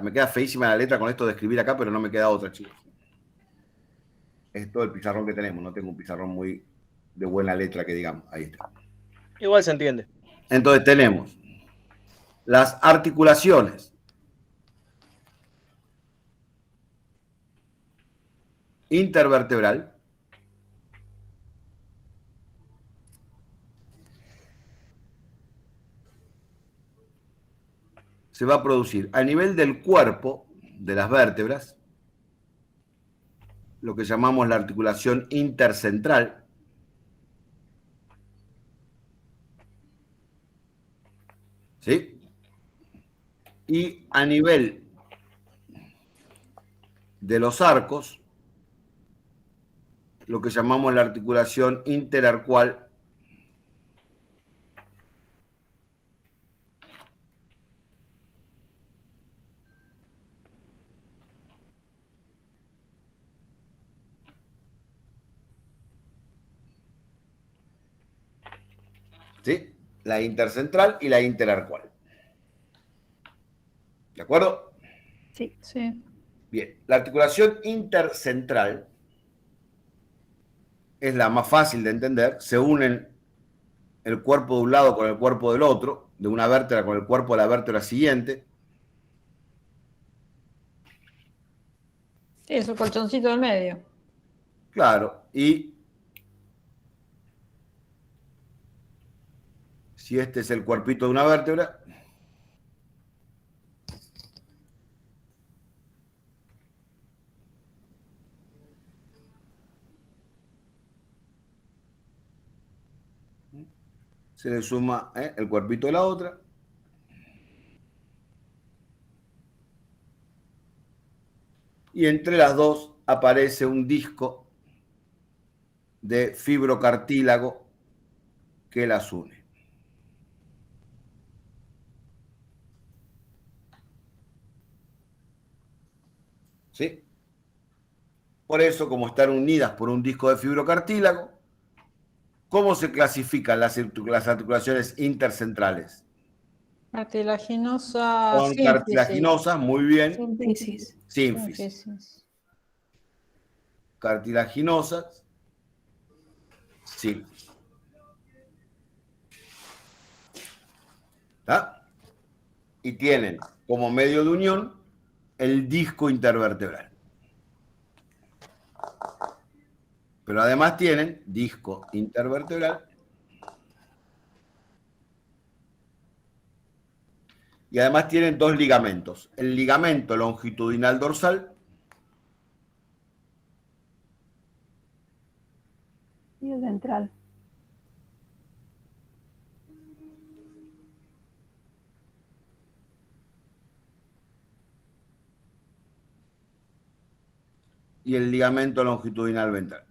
Me queda feísima la letra con esto de escribir acá, pero no me queda otra, chicos. Es todo el pizarrón que tenemos. No tengo un pizarrón muy de buena letra que digamos. Ahí está. Igual se entiende. Entonces tenemos las articulaciones intervertebral, se va a producir a nivel del cuerpo de las vértebras, lo que llamamos la articulación intercentral. ¿Sí? Y a nivel de los arcos, lo que llamamos la articulación interarcual. ¿Sí? La intercentral y la interarcual. ¿De acuerdo? Sí. Sí. Bien, la articulación intercentral es la más fácil de entender. Se unen el cuerpo de un lado con el cuerpo del otro, de una vértebra con el cuerpo de la vértebra siguiente. Sí, es el colchoncito del medio. Claro, y si este es el cuerpito de una vértebra, se le suma el cuerpito de la otra. Y entre las dos aparece un disco de fibrocartílago que las une. ¿Sí? Por eso, como están unidas por un disco de fibrocartílago, ¿cómo se clasifican las articulaciones intercentrales? Cartilaginosa. Son sínfisis. cartilaginosas, muy bien. Sínfisis. Sínfisis. Cartilaginosas. Sínfisis. ¿Está? Y tienen como medio de unión el disco intervertebral. Pero además tienen disco intervertebral y además tienen dos ligamentos. El ligamento longitudinal dorsal Y el central. y el ligamento longitudinal ventral.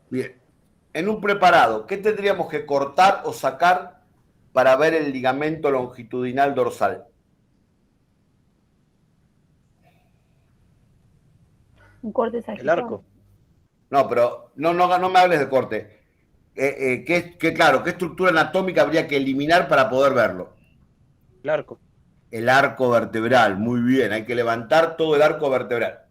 Bien, en un preparado, ¿qué tendríamos que cortar o sacar para ver el ligamento longitudinal dorsal? Un corte El sagital. arco. No, pero no me hables de corte. Claro, ¿qué estructura anatómica habría que eliminar para poder verlo? El arco. El arco vertebral, muy bien, hay que levantar todo el arco vertebral.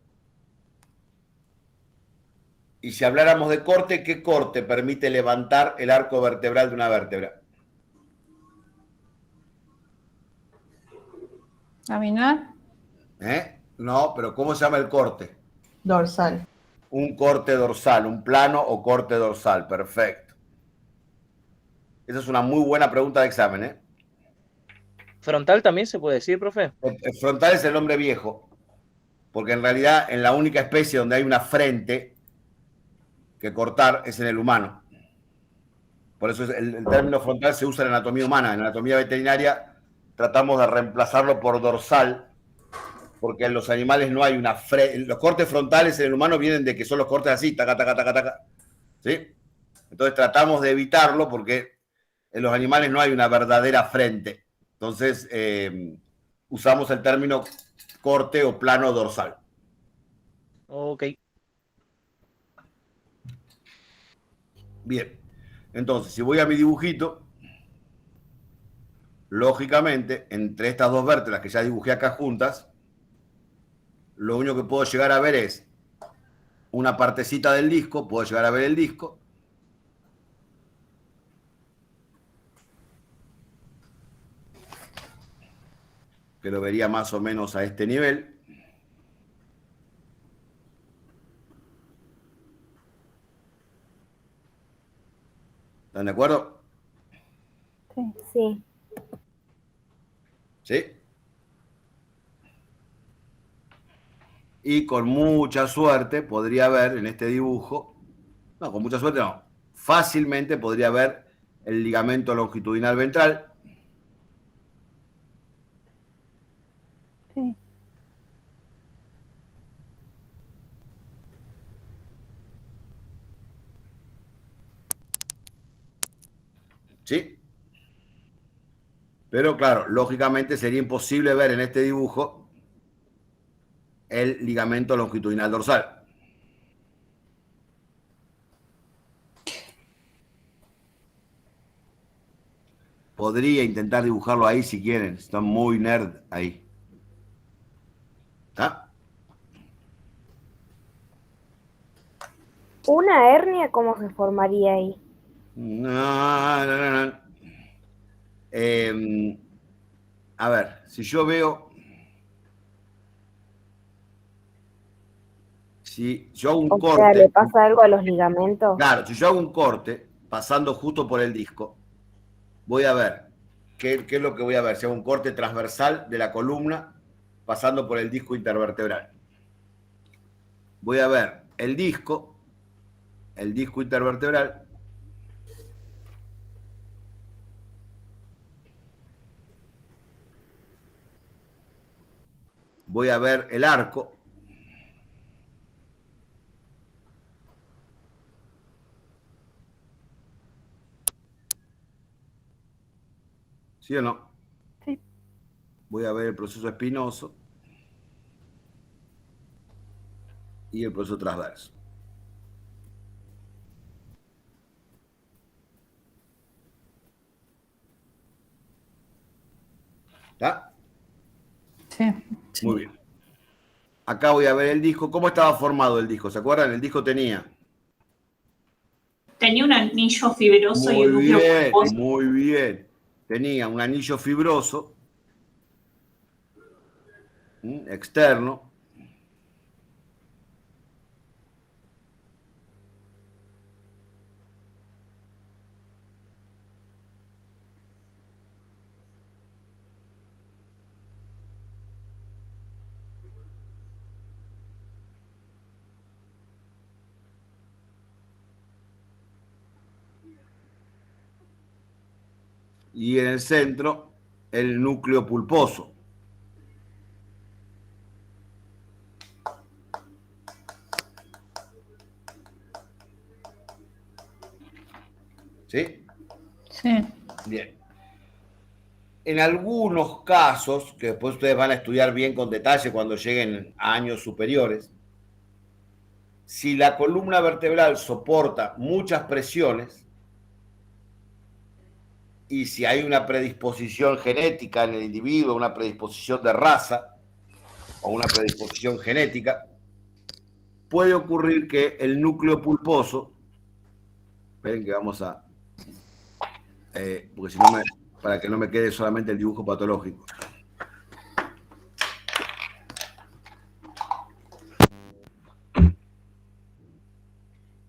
Y si habláramos de corte, ¿qué corte permite levantar el arco vertebral de una vértebra? Caminar. No, pero ¿cómo se llama el corte? Dorsal. Un corte dorsal, un plano o corte dorsal, perfecto. Esa es una muy buena pregunta de examen, ¿eh? ¿Frontal también se puede decir, profe? El frontal es el hombre viejo, porque en realidad en la única especie donde hay una frente que cortar es en el humano. Por eso el término frontal se usa en anatomía humana. En anatomía veterinaria tratamos de reemplazarlo por dorsal, porque en los animales no hay una frente. Los cortes frontales en el humano vienen de que son los cortes así, taca, taca, taca, taca. ¿Sí? Entonces tratamos de evitarlo porque en los animales no hay una verdadera frente. Entonces usamos el término corte o plano dorsal. Ok. Bien, entonces si voy a mi dibujito, lógicamente entre estas dos vértebras que ya dibujé acá juntas, lo único que puedo llegar a ver es una partecita del disco, puedo llegar a ver el disco. Que lo vería más o menos a este nivel. ¿Están de acuerdo? Sí. ¿Sí? Y con mucha suerte podría ver en este dibujo, no, con mucha suerte no, fácilmente podría ver el ligamento longitudinal ventral. Sí. ¿Sí? Pero claro, lógicamente sería imposible ver en este dibujo el ligamento longitudinal dorsal. Podría intentar dibujarlo ahí si quieren. Están muy nerd ahí. ¿Está? ¿Una hernia cómo se formaría ahí? No. A ver, si yo veo... Si yo hago un O sea, corte... ¿le pasa algo a los ligamentos? Claro, si yo hago un corte pasando justo por el disco, voy a ver qué es lo que voy a ver. Si hago un corte transversal de la columna pasando por el disco intervertebral. Voy a ver el disco intervertebral. Voy a ver el arco. ¿Sí o no? Sí. Voy a ver el proceso espinoso y el proceso transverso. ¿Está? Sí. Muy bien. Acá voy a ver el disco. ¿Cómo estaba formado el disco? ¿Se acuerdan? El disco tenía... Tenía un anillo fibroso y un Muy núcleo bien, pulposo. muy bien. Tenía un anillo fibroso externo. Y en el centro, el núcleo pulposo. ¿Sí? Sí. Bien. En algunos casos, que después ustedes van a estudiar bien con detalle cuando lleguen a años superiores, si la columna vertebral soporta muchas presiones y si hay una predisposición genética en el individuo, una predisposición de raza o una predisposición genética, puede ocurrir que el núcleo pulposo, ven que vamos a, porque si no para que no me quede solamente el dibujo patológico.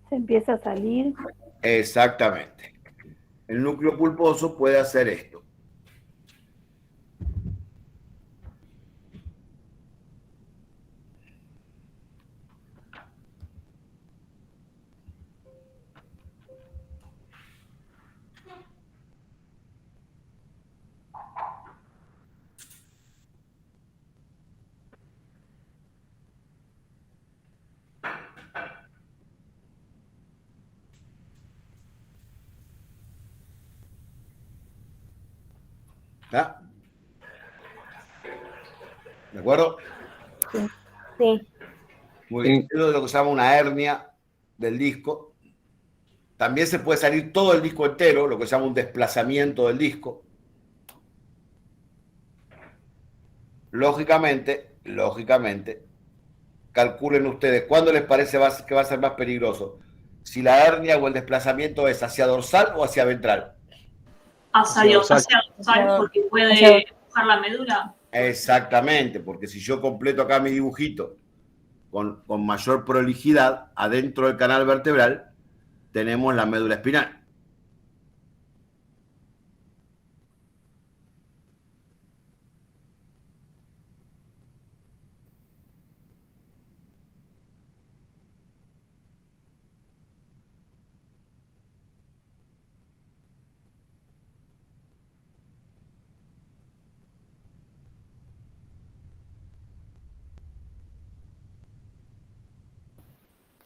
Se empieza a salir. Exactamente. El núcleo pulposo puede hacer esto. ¿Está? ¿De acuerdo? Sí. Muy bien. Eso es lo que se llama una hernia del disco. También se puede salir todo el disco entero, lo que se llama un desplazamiento del disco. Lógicamente, calculen ustedes, ¿cuándo les parece que va a ser más peligroso? Si la hernia o el desplazamiento es hacia dorsal o hacia ventral. Hacia dorsal, porque puede empujar la médula. Exactamente, porque si yo completo acá mi dibujito con mayor prolijidad, adentro del canal vertebral tenemos la médula espinal.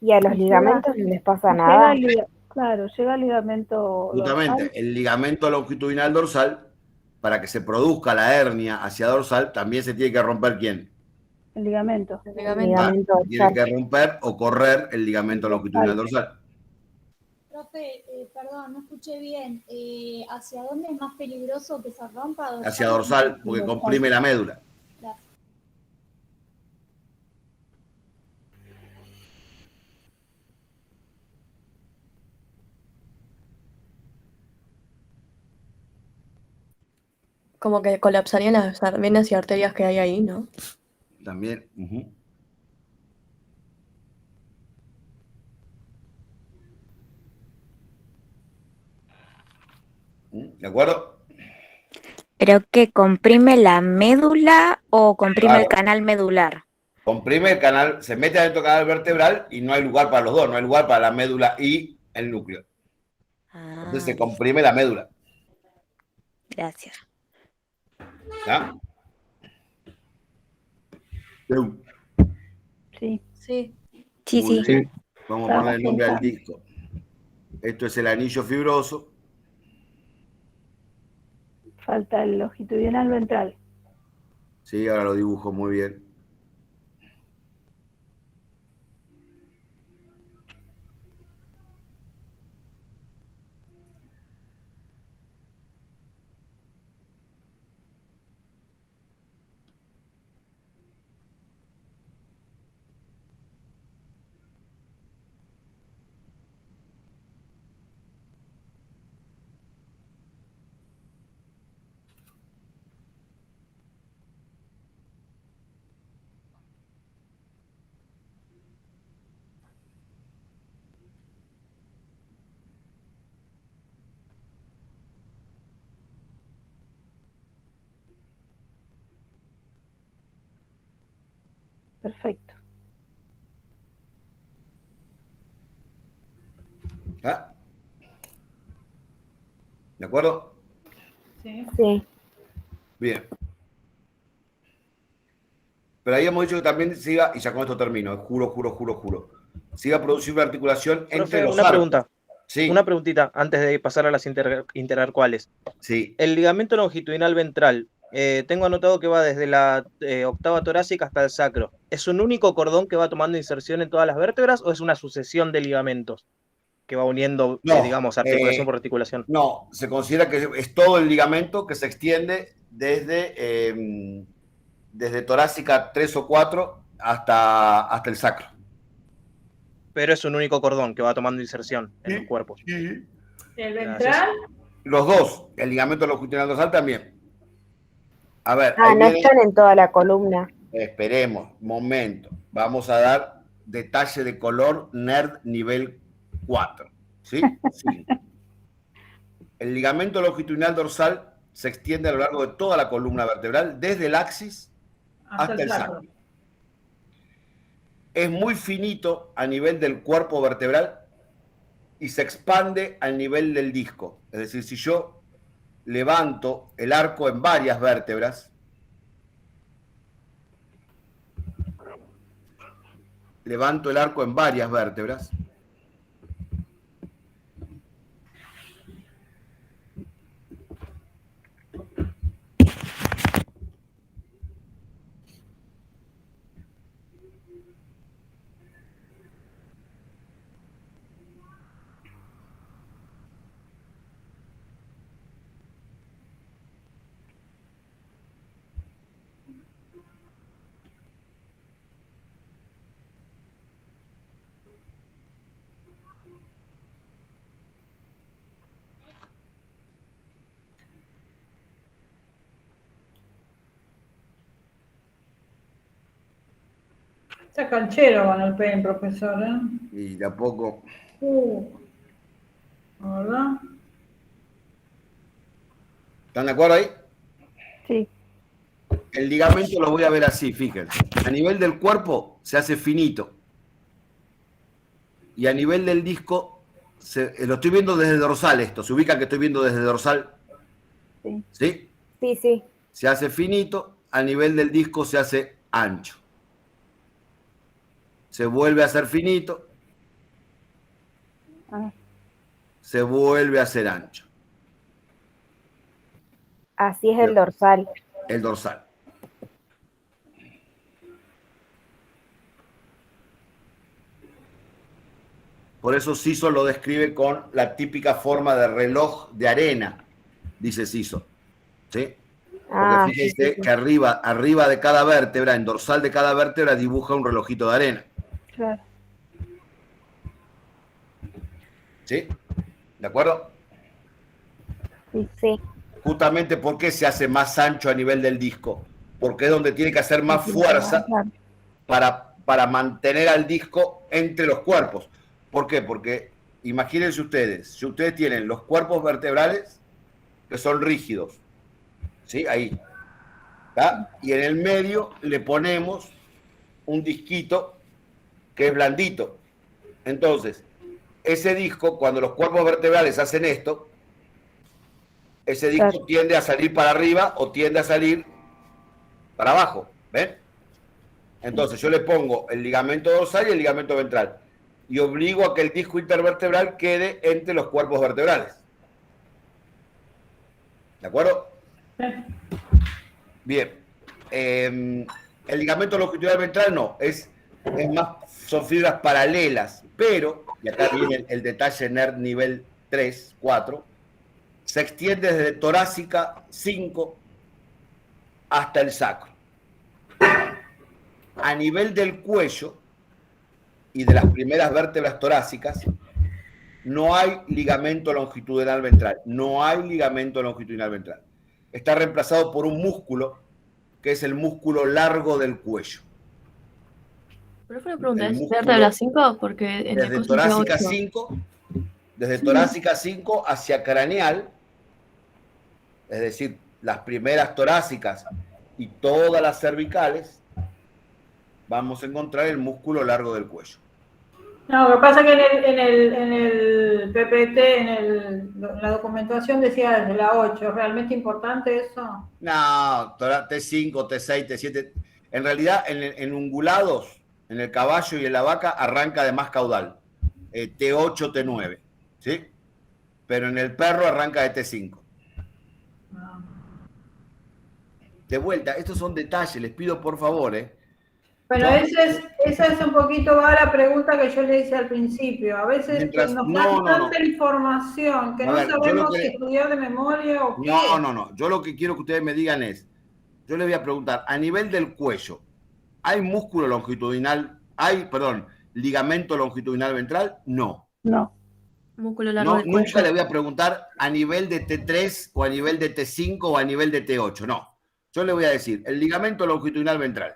¿Y a los ligamentos no les pasa nada? Claro, llega el ligamento Justamente, dorsal. el ligamento longitudinal dorsal, para que se produzca la hernia hacia dorsal, también se tiene que romper ¿quién? El ligamento. Tiene que romper o correr el ligamento longitudinal dorsal. Profe, perdón, no escuché bien. ¿Hacia dónde es más peligroso que se rompa? Hacia dorsal, porque comprime la médula. Gracias. Como que colapsarían las venas y arterias que hay ahí, ¿no? También. ¿De acuerdo? ¿Pero qué? ¿Comprime la médula o comprime el Claro. canal medular? Comprime el canal, se mete adentro del canal vertebral y no hay lugar para los dos, no hay lugar para la médula y el núcleo. Entonces se comprime la médula. Gracias. ¿Ya? Sí. Sí. Sí, Muy sí. bien. Vamos a poner el nombre al disco. Esto es el anillo fibroso. Falta el longitudinal ventral. Sí, ahora lo dibujo muy bien. Perfecto. ¿Ah? ¿De acuerdo? Sí. Bien. Pero habíamos dicho que también siga, y ya con esto termino, juro, siga a producir una articulación entre Profe, los una arcos. pregunta. Sí. Una preguntita antes de pasar a las interarcuales. Sí. El ligamento longitudinal ventral, tengo anotado que va desde la octava torácica hasta el sacro. ¿Es un único cordón que va tomando inserción en todas las vértebras o es una sucesión de ligamentos que va uniendo, No, digamos, articulación por articulación? No, se considera que es todo el ligamento que se extiende desde torácica 3 o 4 hasta el sacro. Pero es un único cordón que va tomando inserción en los cuerpos. ¿El Gracias. ventral? Los dos, el ligamento longitudinal dorsal también. A ver, Ah, ahí no viene, están en toda la columna. esperemos, momento. Vamos a dar detalle de color nerd nivel 4. ¿Sí? Sí. El ligamento longitudinal dorsal se extiende a lo largo de toda la columna vertebral, desde el axis hasta el sacro. Es muy finito a nivel del cuerpo vertebral y se expande al nivel del disco. Es decir, si yo levanto el arco en varias vértebras, Está canchero con el pen, profesor, ¿eh? Y de a poco. ¿Verdad? ¿Están de acuerdo ahí? Sí. El ligamento lo voy a ver así, fíjense. A nivel del cuerpo se hace finito. Y a nivel del disco, lo estoy viendo desde dorsal esto. ¿Se ubica que estoy viendo desde dorsal? Sí. ¿Sí? Sí, sí. Se hace finito, a nivel del disco se hace ancho. Se vuelve a hacer finito. Se vuelve a hacer ancho. Así es el dorsal. El dorsal. Por eso Siso lo describe con la típica forma de reloj de arena, dice Siso. ¿Sí? Porque fíjense que arriba de cada vértebra, en dorsal de cada vértebra, dibuja un relojito de arena. Claro. ¿Sí? ¿De acuerdo? Sí. Justamente porque se hace más ancho a nivel del disco, porque es donde tiene que hacer más fuerza para mantener al disco entre los cuerpos. ¿Por qué? Porque imagínense ustedes, si ustedes tienen los cuerpos vertebrales que son rígidos, ¿sí? Ahí, ¿tá? Y en el medio le ponemos un disquito que es blandito. Entonces, ese disco, cuando los cuerpos vertebrales hacen esto, ese disco tiende a salir para arriba o tiende a salir para abajo, ¿ven? Entonces yo le pongo el ligamento dorsal y el ligamento ventral y obligo a que el disco intervertebral quede entre los cuerpos vertebrales. ¿De acuerdo? Bien. El ligamento longitudinal ventral no, son fibras paralelas, pero, y acá viene el detalle NERD nivel 3, 4, se extiende desde torácica 5 hasta el sacro. A nivel del cuello y de las primeras vértebras torácicas, no hay ligamento longitudinal ventral. No hay ligamento longitudinal ventral. Está reemplazado por un músculo, que es el músculo largo del cuello. Pero fue una pregunta, ¿es vértebra 5? Porque en desde torácica 5, desde torácica 5 hacia craneal, es decir, las primeras torácicas y todas las cervicales, vamos a encontrar el músculo largo del cuello. No, lo que pasa es que en el PPT, en la documentación decía desde la 8. ¿Es realmente importante eso? No, T5, T6, T7. En realidad, en ungulados, en el caballo y en la vaca, arranca de más caudal. T8, T9. ¿Sí? Pero en el perro arranca de T5. De vuelta, estos son detalles, les pido por favor, Bueno, esa es un poquito va la pregunta que yo le hice al principio. A veces nos dan tanta información que no sabemos si estudiar de memoria o qué. No. Yo lo que quiero que ustedes me digan es, yo les voy a preguntar, a nivel del cuello, ¿hay músculo longitudinal? ¿Ligamento longitudinal ventral? No. No. Músculo largo del cuello. Nunca le voy a preguntar a nivel de T3 o a nivel de T5 o a nivel de T8, no. Yo le voy a decir, el ligamento longitudinal ventral,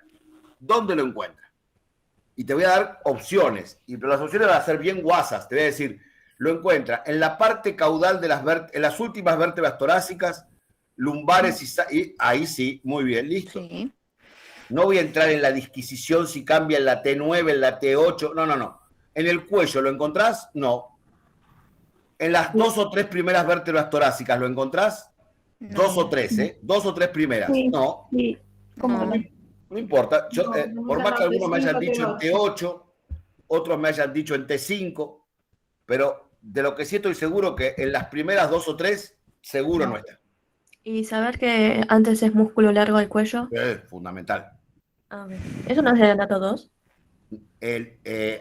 ¿dónde lo encuentra? Y te voy a dar opciones, pero las opciones van a ser bien guasas. Te voy a decir, lo encuentra en la parte caudal de en las últimas vértebras torácicas, lumbares y ahí sí, muy bien, listo. Sí. No voy a entrar en la disquisición si cambia en la T9, en la T8, no. ¿En el cuello lo encontrás? No. ¿En las 2 o 3 primeras vértebras torácicas lo encontrás? No. 2 o 3, 2 o 3 primeras. Sí. No. Sí. ¿Cómo no? No importa. Yo, por más que algunos me hayan dicho en T8, otros me hayan dicho en T5, pero de lo que sí estoy seguro que en las primeras 2 o 3 seguro no está. ¿Y saber que antes es músculo largo del cuello? Es fundamental. ¿Eso no es de Anato 2?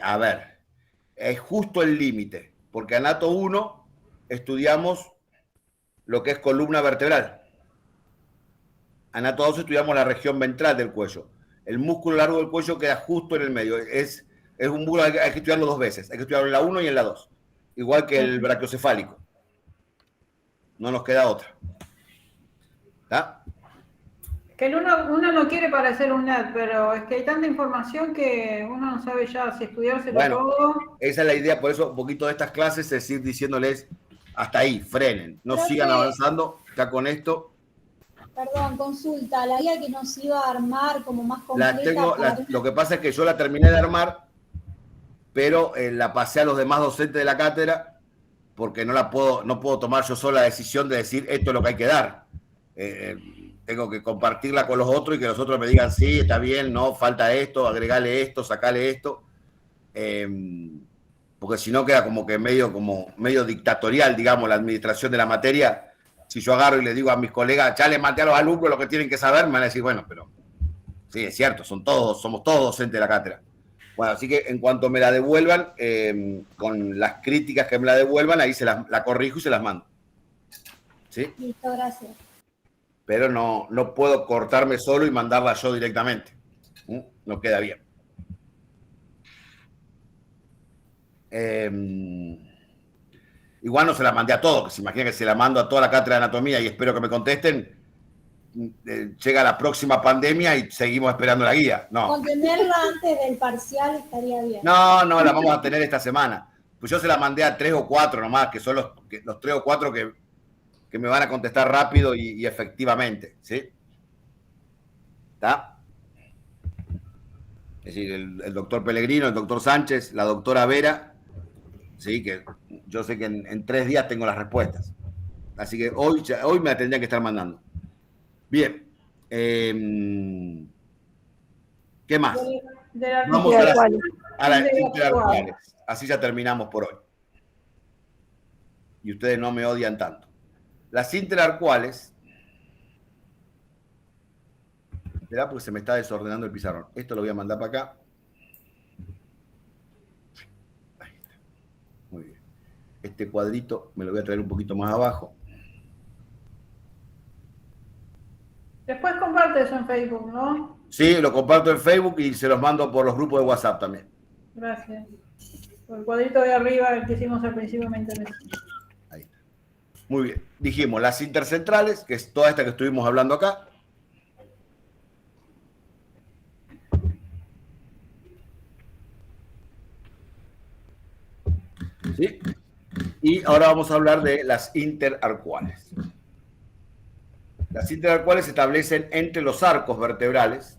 A ver, es justo el límite, porque Anato 1 estudiamos lo que es columna vertebral. Anato 2 estudiamos la región ventral del cuello. El músculo largo del cuello queda justo en el medio. Es un músculo, hay que estudiarlo 2 veces. Hay que estudiarlo en la 1 y en la 2. Igual que el brachiocefálico. No nos queda otra. ¿Está? Que uno no quiere parecer un nerd, pero es que hay tanta información que uno no sabe ya si estudiárselo todo. Esa es la idea, por eso un poquito de estas clases es ir diciéndoles hasta ahí, frenen, no sigan avanzando, ya con esto. Perdón, consulta, la guía que nos iba a armar como más completa. Lo que pasa es que yo la terminé de armar, pero la pasé a los demás docentes de la cátedra porque no puedo tomar yo sola la decisión de decir esto es lo que hay que dar. Tengo que compartirla con los otros y que los otros me digan sí, está bien, no, falta esto, agregale esto, sacale esto. Porque si no queda como que medio dictatorial, digamos, la administración de la materia. Si yo agarro y le digo a mis colegas, ya les mandé a los alumnos lo que tienen que saber, me van a decir, bueno, pero sí, es cierto, somos todos docentes de la cátedra. Bueno, así que en cuanto me la devuelvan, con las críticas que me la devuelvan, ahí la corrijo y se las mando. ¿Sí? Listo, gracias. Pero no puedo cortarme solo y mandarla yo directamente. No queda bien. Igual no se la mandé a todos, que se imagina que se la mando a toda la cátedra de anatomía y espero que me contesten. Llega la próxima pandemia y seguimos esperando la guía. No. Con tenerla antes del parcial estaría bien. No, la vamos a tener esta semana. Pues yo se la mandé a 3 o 4 nomás, que son los 3 o 4 que me van a contestar rápido y efectivamente, ¿sí? ¿Está? Es decir, el doctor Pellegrino, el doctor Sánchez, la doctora Vera, sí, que yo sé que en 3 días tengo las respuestas. Así que hoy me la tendrían que estar mandando. Bien. ¿Qué más? Vamos a las interarcuales. Así ya terminamos por hoy. Y ustedes no me odian tanto. Las interarcuales. Esperá porque se me está desordenando el pizarrón. Esto lo voy a mandar para acá. Ahí está. Muy bien. Este cuadrito me lo voy a traer un poquito más abajo. Después comparte eso en Facebook, ¿no? Sí, lo comparto en Facebook y se los mando por los grupos de WhatsApp también. Gracias. Por el cuadrito de arriba, el que hicimos al principio, me interesa. Ahí está. Muy bien. Dijimos las intercentrales, que es toda esta que estuvimos hablando acá. ¿Sí? Y ahora vamos a hablar de las interarcuales. Las interarcuales se establecen entre los arcos vertebrales.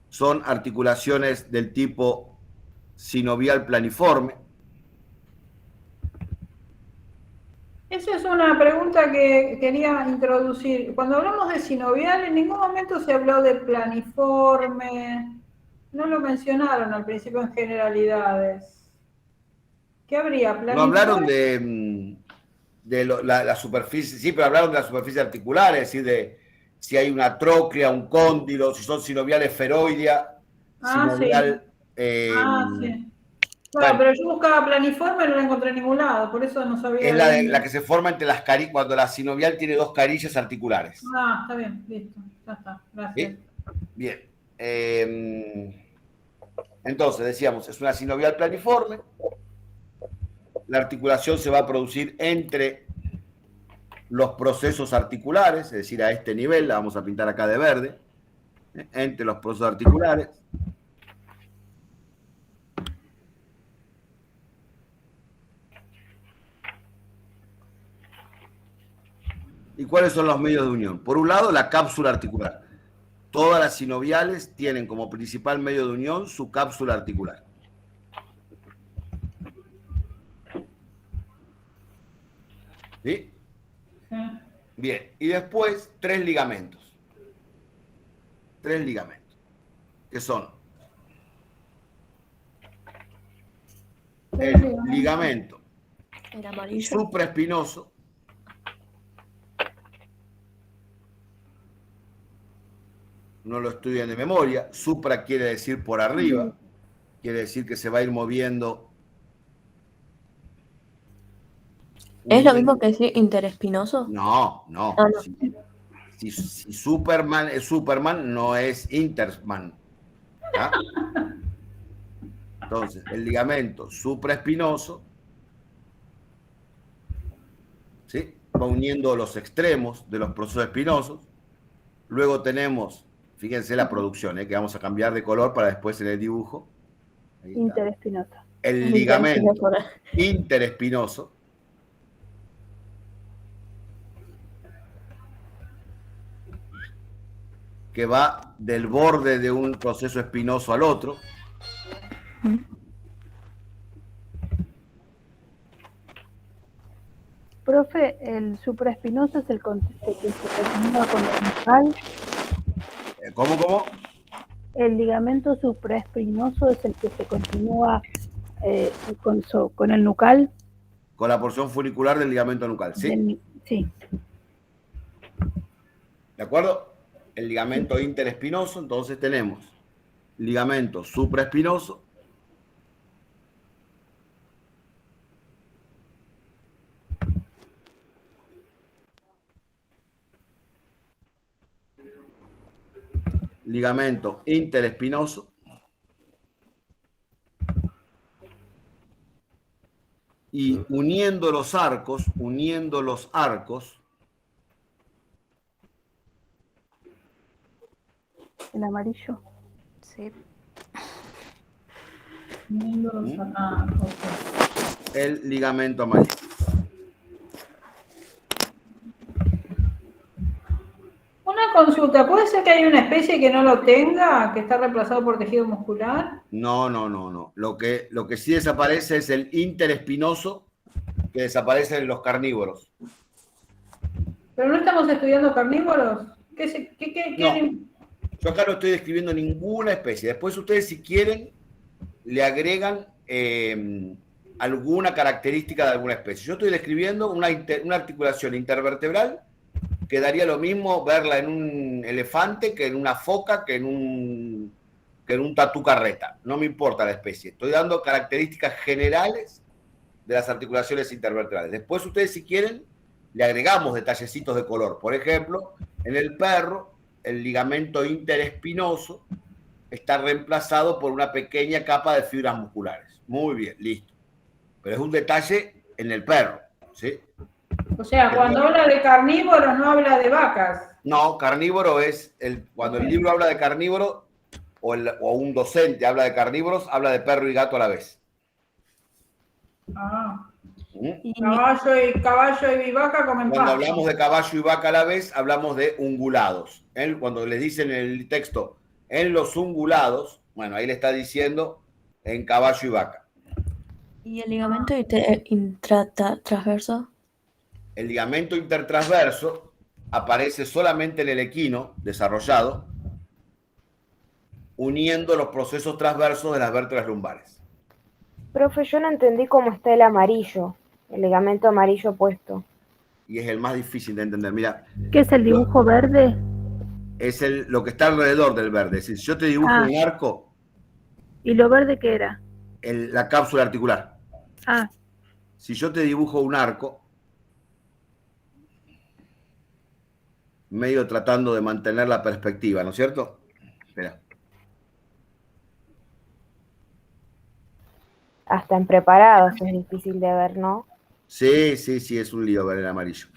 Son articulaciones del tipo sinovial planiforme. Esa es una pregunta que quería introducir. Cuando hablamos de sinovial, en ningún momento se habló de planiforme. No lo mencionaron al principio en generalidades. ¿Qué habría? No hablaron de la superficie, sí, pero hablaron de la superficie articular, es decir, de si hay una tróclea, un cóndilo, si son sinoviales esferoidea, sinovial... Sí. Sí. Bueno, pero yo buscaba planiforme y no la encontré en ningún lado, por eso no sabía... Es la que se forma entre las carillas, cuando la sinovial tiene 2 carillas articulares. Está bien, listo, ya está, gracias. Bien. Entonces, decíamos, es una sinovial planiforme. La articulación se va a producir entre los procesos articulares, es decir, a este nivel, la vamos a pintar acá de verde, entre los procesos articulares. ¿Y cuáles son los medios de unión? Por un lado, la cápsula articular. Todas las sinoviales tienen como principal medio de unión su cápsula articular. ¿Sí? Sí. Bien, y después 3 ligamentos. 3 ligamentos. Que son el ligamento supraespinoso. No lo estudian de memoria. Supra quiere decir por arriba. Quiere decir que se va a ir moviendo. ¿Es lo mismo que decir interespinoso? No. Ah, no. Si Superman es Superman, no es Interman. ¿Ya? Entonces, el ligamento supraespinoso, ¿sí?, va uniendo los extremos de los procesos espinosos. Luego tenemos, fíjense la producción, que vamos a cambiar de color para después en el dibujo. Ahí está. Interespinosa. El ligamento interespinoso. Que va del borde de un proceso espinoso al otro. Profe, el supraespinoso es el que se continúa con el nucal. ¿Cómo? El ligamento supraespinoso es el que se continúa con el nucal. Con la porción funicular del ligamento nucal, ¿sí? Sí. ¿De acuerdo? El ligamento interespinoso, entonces tenemos ligamento supraespinoso, ligamento interespinoso y uniendo los arcos, El amarillo. Sí. el ligamento amarillo. Una consulta, ¿puede ser que hay una especie que no lo tenga, que está reemplazado por tejido muscular? No. Lo que sí desaparece es el interespinoso, que desaparece en los carnívoros. ¿Pero no estamos estudiando carnívoros? No. Yo acá no estoy describiendo ninguna especie. Después ustedes, si quieren, le agregan alguna característica de alguna especie. Yo estoy describiendo una articulación intervertebral que daría lo mismo verla en un elefante que en una foca, que en un tatú carreta. No me importa la especie. Estoy dando características generales de las articulaciones intervertebrales. Después ustedes, si quieren, le agregamos detallecitos de color. Por ejemplo, en el perro, el ligamento interespinoso está reemplazado por una pequeña capa de fibras musculares. Muy bien, listo. Pero es un detalle en el perro, ¿sí? O sea, cuando habla de carnívoros no habla de vacas. No, carnívoro es, cuando el libro habla de carnívoro o un docente habla de carnívoros, habla de perro y gato a la vez. Caballo y vaca comen Cuando pasto. hablamos de caballo y vaca a la vez, hablamos de ungulados. Cuando les dicen en el texto, en los ungulados, bueno, ahí le está diciendo en caballo y vaca. ¿Y el ligamento intratransverso? El ligamento intertransverso aparece solamente en el equino desarrollado, uniendo los procesos transversos de las vértebras lumbares. Profe, yo no entendí cómo está el amarillo, el ligamento amarillo puesto. Y es el más difícil de entender. Mira, ¿Qué es el dibujo verde? Es lo que está alrededor del verde. Es decir, si yo te dibujo un arco. ¿Y lo verde qué era? La cápsula articular. Si yo te dibujo un arco, medio tratando de mantener la perspectiva, ¿no es cierto? Espera. Hasta en preparados es difícil de ver, ¿no? Sí, es un lío ver el amarillo.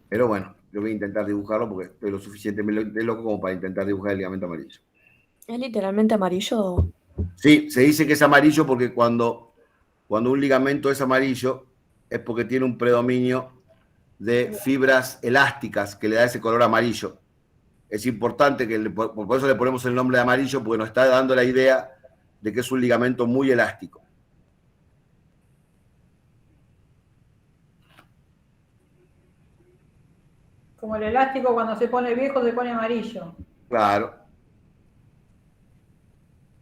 Pero bueno, yo voy a intentar dibujarlo porque estoy lo suficientemente loco como para intentar dibujar el ligamento amarillo. ¿Es literalmente amarillo? Sí, se dice que es amarillo porque cuando un ligamento es amarillo es porque tiene un predominio de fibras elásticas que le da ese color amarillo. Es importante que por eso le ponemos el nombre de amarillo, porque nos está dando la idea de que es un ligamento muy elástico. Como el elástico cuando se pone viejo se pone amarillo. Claro.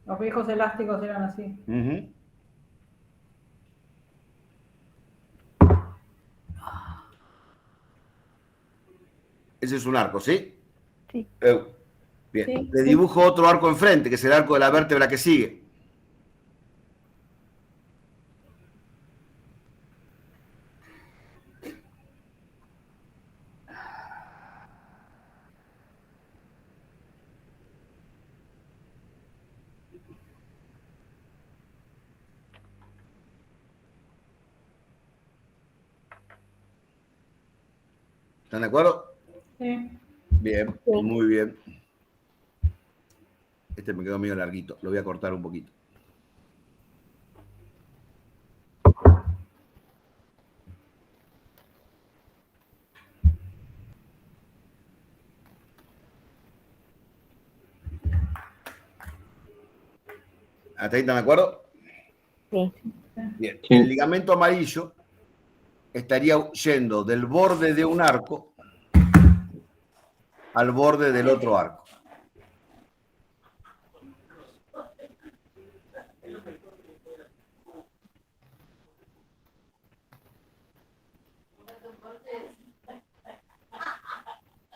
Los viejos elásticos eran así. Ese es un arco, ¿sí? Sí. Bien. Sí, Le dibujo otro arco enfrente, que es el arco de la vértebra que sigue. ¿Están de acuerdo? Sí. Bien, Sí. muy bien. Este me quedó medio larguito, lo voy a cortar un poquito. ¿Hasta ahí están de acuerdo? Sí. Bien. El ligamento amarillo estaría yendo del borde de un arco al borde del otro arco.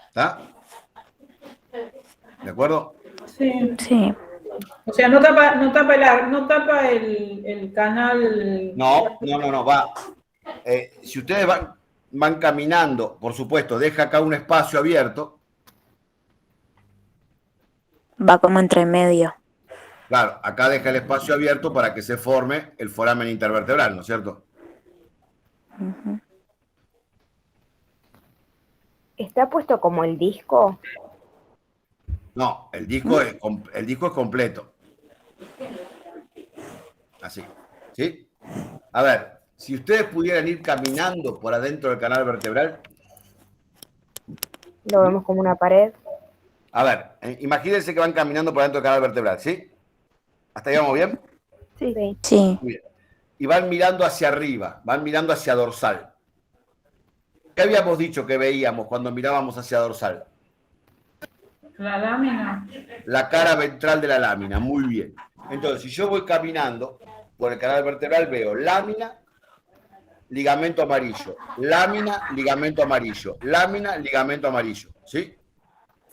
¿Está? ¿De acuerdo? Sí. Sí. O sea, no tapa el canal. No, va. Si ustedes van caminando, por supuesto, deja acá un espacio abierto. Va como entre medio. Claro, acá deja el espacio abierto para que se forme el foramen intervertebral, ¿no es cierto? Ujú. ¿Está puesto como el disco? No, el disco es completo. Así, ¿sí? A ver, si ustedes pudieran ir caminando por adentro del canal vertebral, Lo vemos como una pared. a ver, imagínense que van caminando por adentro del canal vertebral, ¿sí? ¿Hasta ahí vamos bien? Sí. Sí. Muy bien. Y van mirando hacia arriba, van mirando hacia dorsal. ¿Qué habíamos dicho que veíamos cuando mirábamos hacia dorsal? La lámina. La cara ventral de la lámina, muy bien. Entonces, si yo voy caminando por el canal vertebral, veo lámina, ligamento amarillo, lámina, ligamento amarillo, lámina, ligamento amarillo, ¿sí?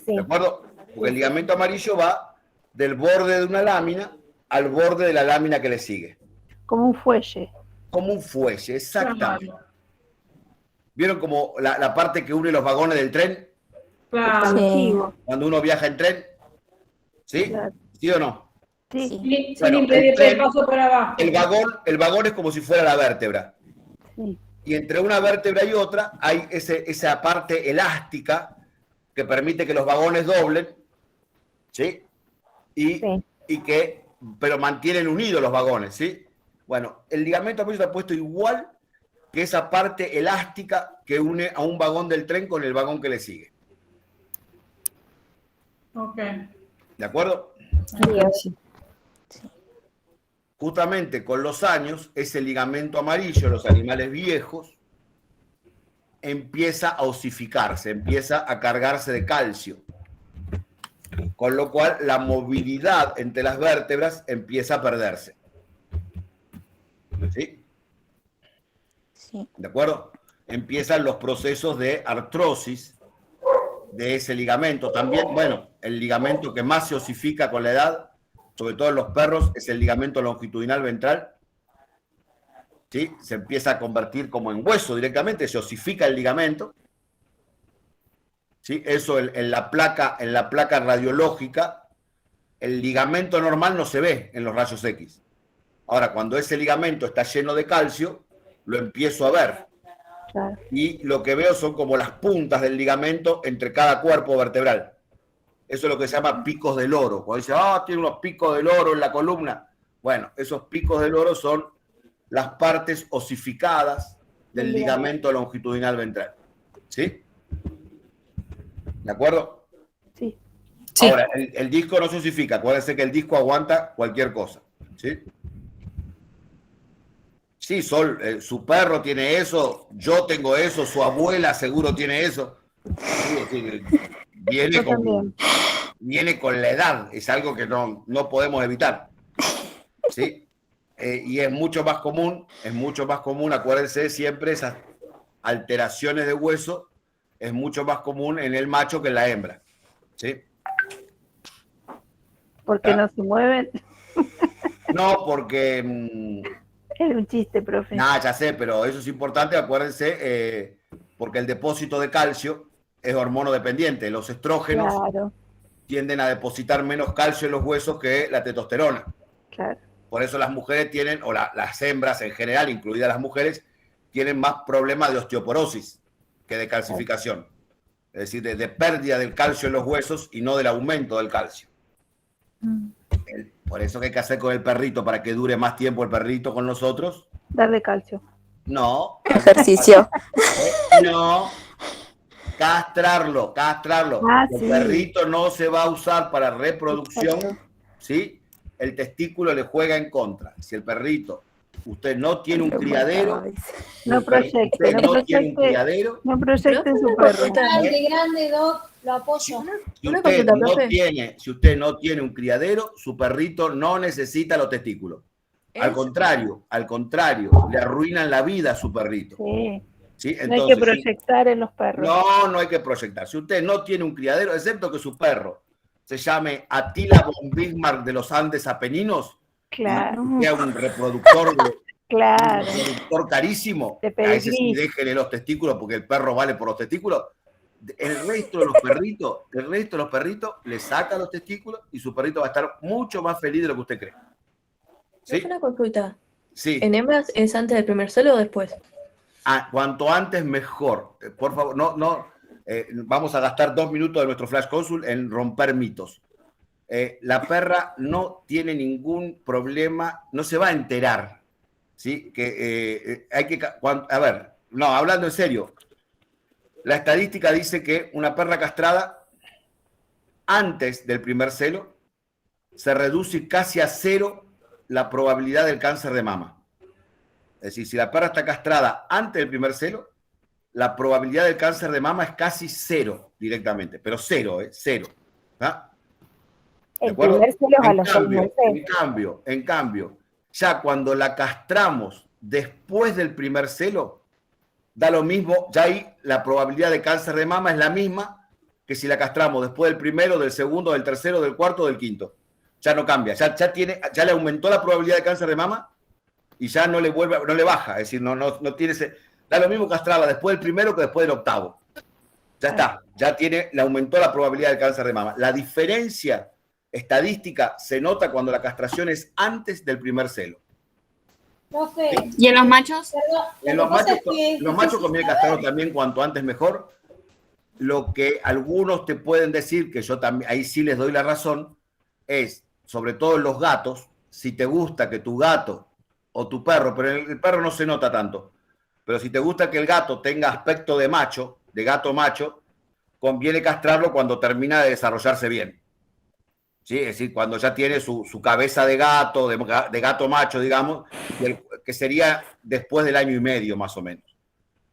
Sí. ¿De acuerdo? Porque el ligamento amarillo va del borde de una lámina al borde de la lámina que le sigue. Como un fuelle. Como un fuelle, exactamente. ¿Vieron como la parte que une los vagones del tren? Claro. Sí. Cuando uno viaja en tren. ¿Sí? Claro. ¿Sí o no? Sí. Sin Bueno, impedir el paso por abajo. El vagón es como si fuera la vértebra. Sí. Y entre una vértebra y otra hay esa parte elástica que permite que los vagones doblen, ¿sí? Pero mantienen unidos los vagones, ¿sí? Bueno, el ligamento amarillo está puesto igual que esa parte elástica que une a un vagón del tren con el vagón que le sigue. Ok. ¿De acuerdo? Sí. Justamente con los años, ese ligamento amarillo, los animales viejos, empieza a osificarse, empieza a cargarse de calcio. Con lo cual, la movilidad entre las vértebras empieza a perderse. ¿Sí? Sí. ¿De acuerdo? Empiezan los procesos de artrosis de ese ligamento. También, bueno, el ligamento que más se osifica con la edad, sobre todo en los perros, es el ligamento longitudinal ventral. ¿Sí? Se empieza a convertir como en hueso directamente, se osifica el ligamento. ¿Sí? Eso en la placa radiológica, el ligamento normal no se ve en los rayos X. Ahora, cuando ese ligamento está lleno de calcio, lo empiezo a ver. Claro. Y lo que veo son como las puntas del ligamento entre cada cuerpo vertebral. Eso es lo que se llama picos del oro. Cuando dice, tiene unos picos del oro en la columna. Bueno, esos picos del oro son las partes osificadas del ligamento longitudinal ventral. ¿Sí? ¿De acuerdo? Sí. Ahora, el disco no se osifica. Acuérdense que el disco aguanta cualquier cosa. ¿Sí? Sí, Sol, su perro tiene eso, yo tengo eso, su abuela seguro tiene eso. Sí, viene con la edad, es algo que no podemos evitar. ¿Sí? Y es mucho más común, acuérdense siempre, esas alteraciones de hueso, es mucho más común en el macho que en la hembra. ¿Sí? Porque no se mueven. No, porque... Es un chiste, profe. Nada, ya sé, pero eso es importante, acuérdense, porque el depósito de calcio es hormonodependiente. Los estrógenos tienden a depositar menos calcio en los huesos que la testosterona. Claro. Por eso las mujeres tienen, o las hembras en general, incluidas las mujeres, tienen más problemas de osteoporosis que de calcificación. es decir, de pérdida del calcio en los huesos y no del aumento del calcio. Por eso, ¿qué hay que hacer con el perrito para que dure más tiempo el perrito con nosotros? Darle calcio. No. Ejercicio. No. Castrarlo. El perrito no se va a usar para reproducción. Exacto. ¿Sí? El testículo le juega en contra. Si el perrito, usted no tiene un criadero, No proyecte, no tiene un criadero, no proyecte su perro. Grande, Doc, lo apoyo. si usted no tiene un criadero, su perrito no necesita los testículos. Al contrario, le arruinan la vida a su perrito. Sí. ¿Sí? No hay Entonces, que proyectar en los perros. no hay que proyectar. Si usted no tiene un criadero, excepto que su perro se llame Attila von Bismarck de los Andes Apeninos, Claro. y sea un reproductor, Claro. un reproductor carísimo, De a ese sí pedigrí. déjele los testículos porque el perro vale por los testículos. El resto de los perritos le saca los testículos y su perrito va a estar mucho más feliz de lo que usted cree. ¿Sí? Una consulta. Sí. ¿En hembras es antes del primer celo o después? Cuanto antes mejor. Por favor, vamos a gastar 2 minutos de nuestro Flash Consul en romper mitos. La perra no tiene ningún problema, no se va a enterar. ¿Sí? Hablando en serio, la estadística dice que una perra castrada antes del primer celo se reduce casi a 0 la probabilidad del cáncer de mama. Es decir, si la perra está castrada antes del primer celo, la probabilidad del cáncer de mama es casi 0 directamente, pero 0, 0. ¿Ah? El primer celo es a los 6 meses. En cambio, ya cuando la castramos después del primer celo, da lo mismo, ya ahí la probabilidad de cáncer de mama es la misma que si la castramos después del primero, del segundo, del tercero, del cuarto, del quinto. Ya no cambia, ya le aumentó la probabilidad de cáncer de mama y ya no le baja, es decir, no tiene da lo mismo castrarla después del primero que después del octavo. Ya está, le aumentó la probabilidad de cáncer de mama. La diferencia estadística se nota cuando la castración es antes del primer celo. Profe. ¿Y en los machos? En los machos conviene castrarlo también cuanto antes mejor. Lo que algunos te pueden decir, que yo también, ahí sí les doy la razón, es, sobre todo en los gatos, si te gusta que tu gato o tu perro, pero el perro no se nota tanto, pero si te gusta que el gato tenga aspecto de macho, de gato macho, conviene castrarlo cuando termina de desarrollarse bien. ¿Sí? Es decir, cuando ya tiene su cabeza de gato, de gato macho, digamos, que sería después del 1 año y medio más o menos.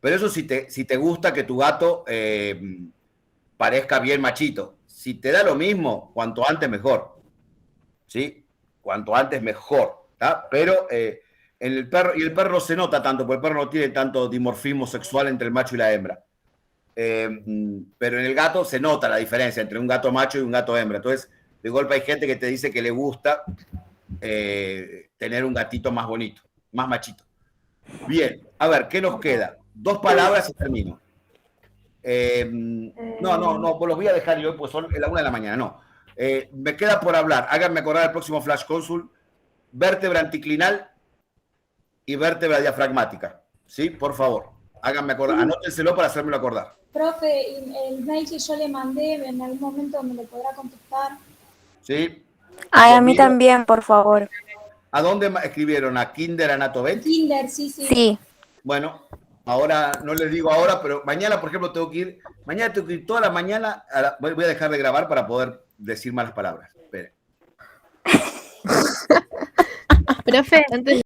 Pero eso si te gusta que tu gato parezca bien machito. Si te da lo mismo, cuanto antes mejor. ¿Sí? Cuanto antes mejor. ¿Tá? Pero en el perro no se nota tanto, porque el perro no tiene tanto dimorfismo sexual entre el macho y la hembra. Pero en el gato se nota la diferencia entre un gato macho y un gato hembra. Entonces, de golpe hay gente que te dice que le gusta tener un gatito más bonito, más machito. Bien, a ver, ¿qué nos queda? 2 palabras y termino. No, pues los voy a dejar yo, pues son la 1 de la mañana, no. Me queda por hablar, háganme acordar el próximo Flash Consul, vértebra anticlinal y vértebra diafragmática. ¿Sí? Por favor, háganme acordar, anótenselo para hacérmelo acordar. Profe, el mail que yo le mandé, en algún momento me lo podrá contestar. ¿Sí? Ay, a mí también, por favor. ¿A dónde escribieron? ¿A Kinder Anatovet? Kinder, sí. Sí. Bueno, ahora no les digo ahora, pero mañana, por ejemplo, tengo que ir toda la mañana, voy a dejar de grabar para poder decir malas palabras. Esperen. Profe, antes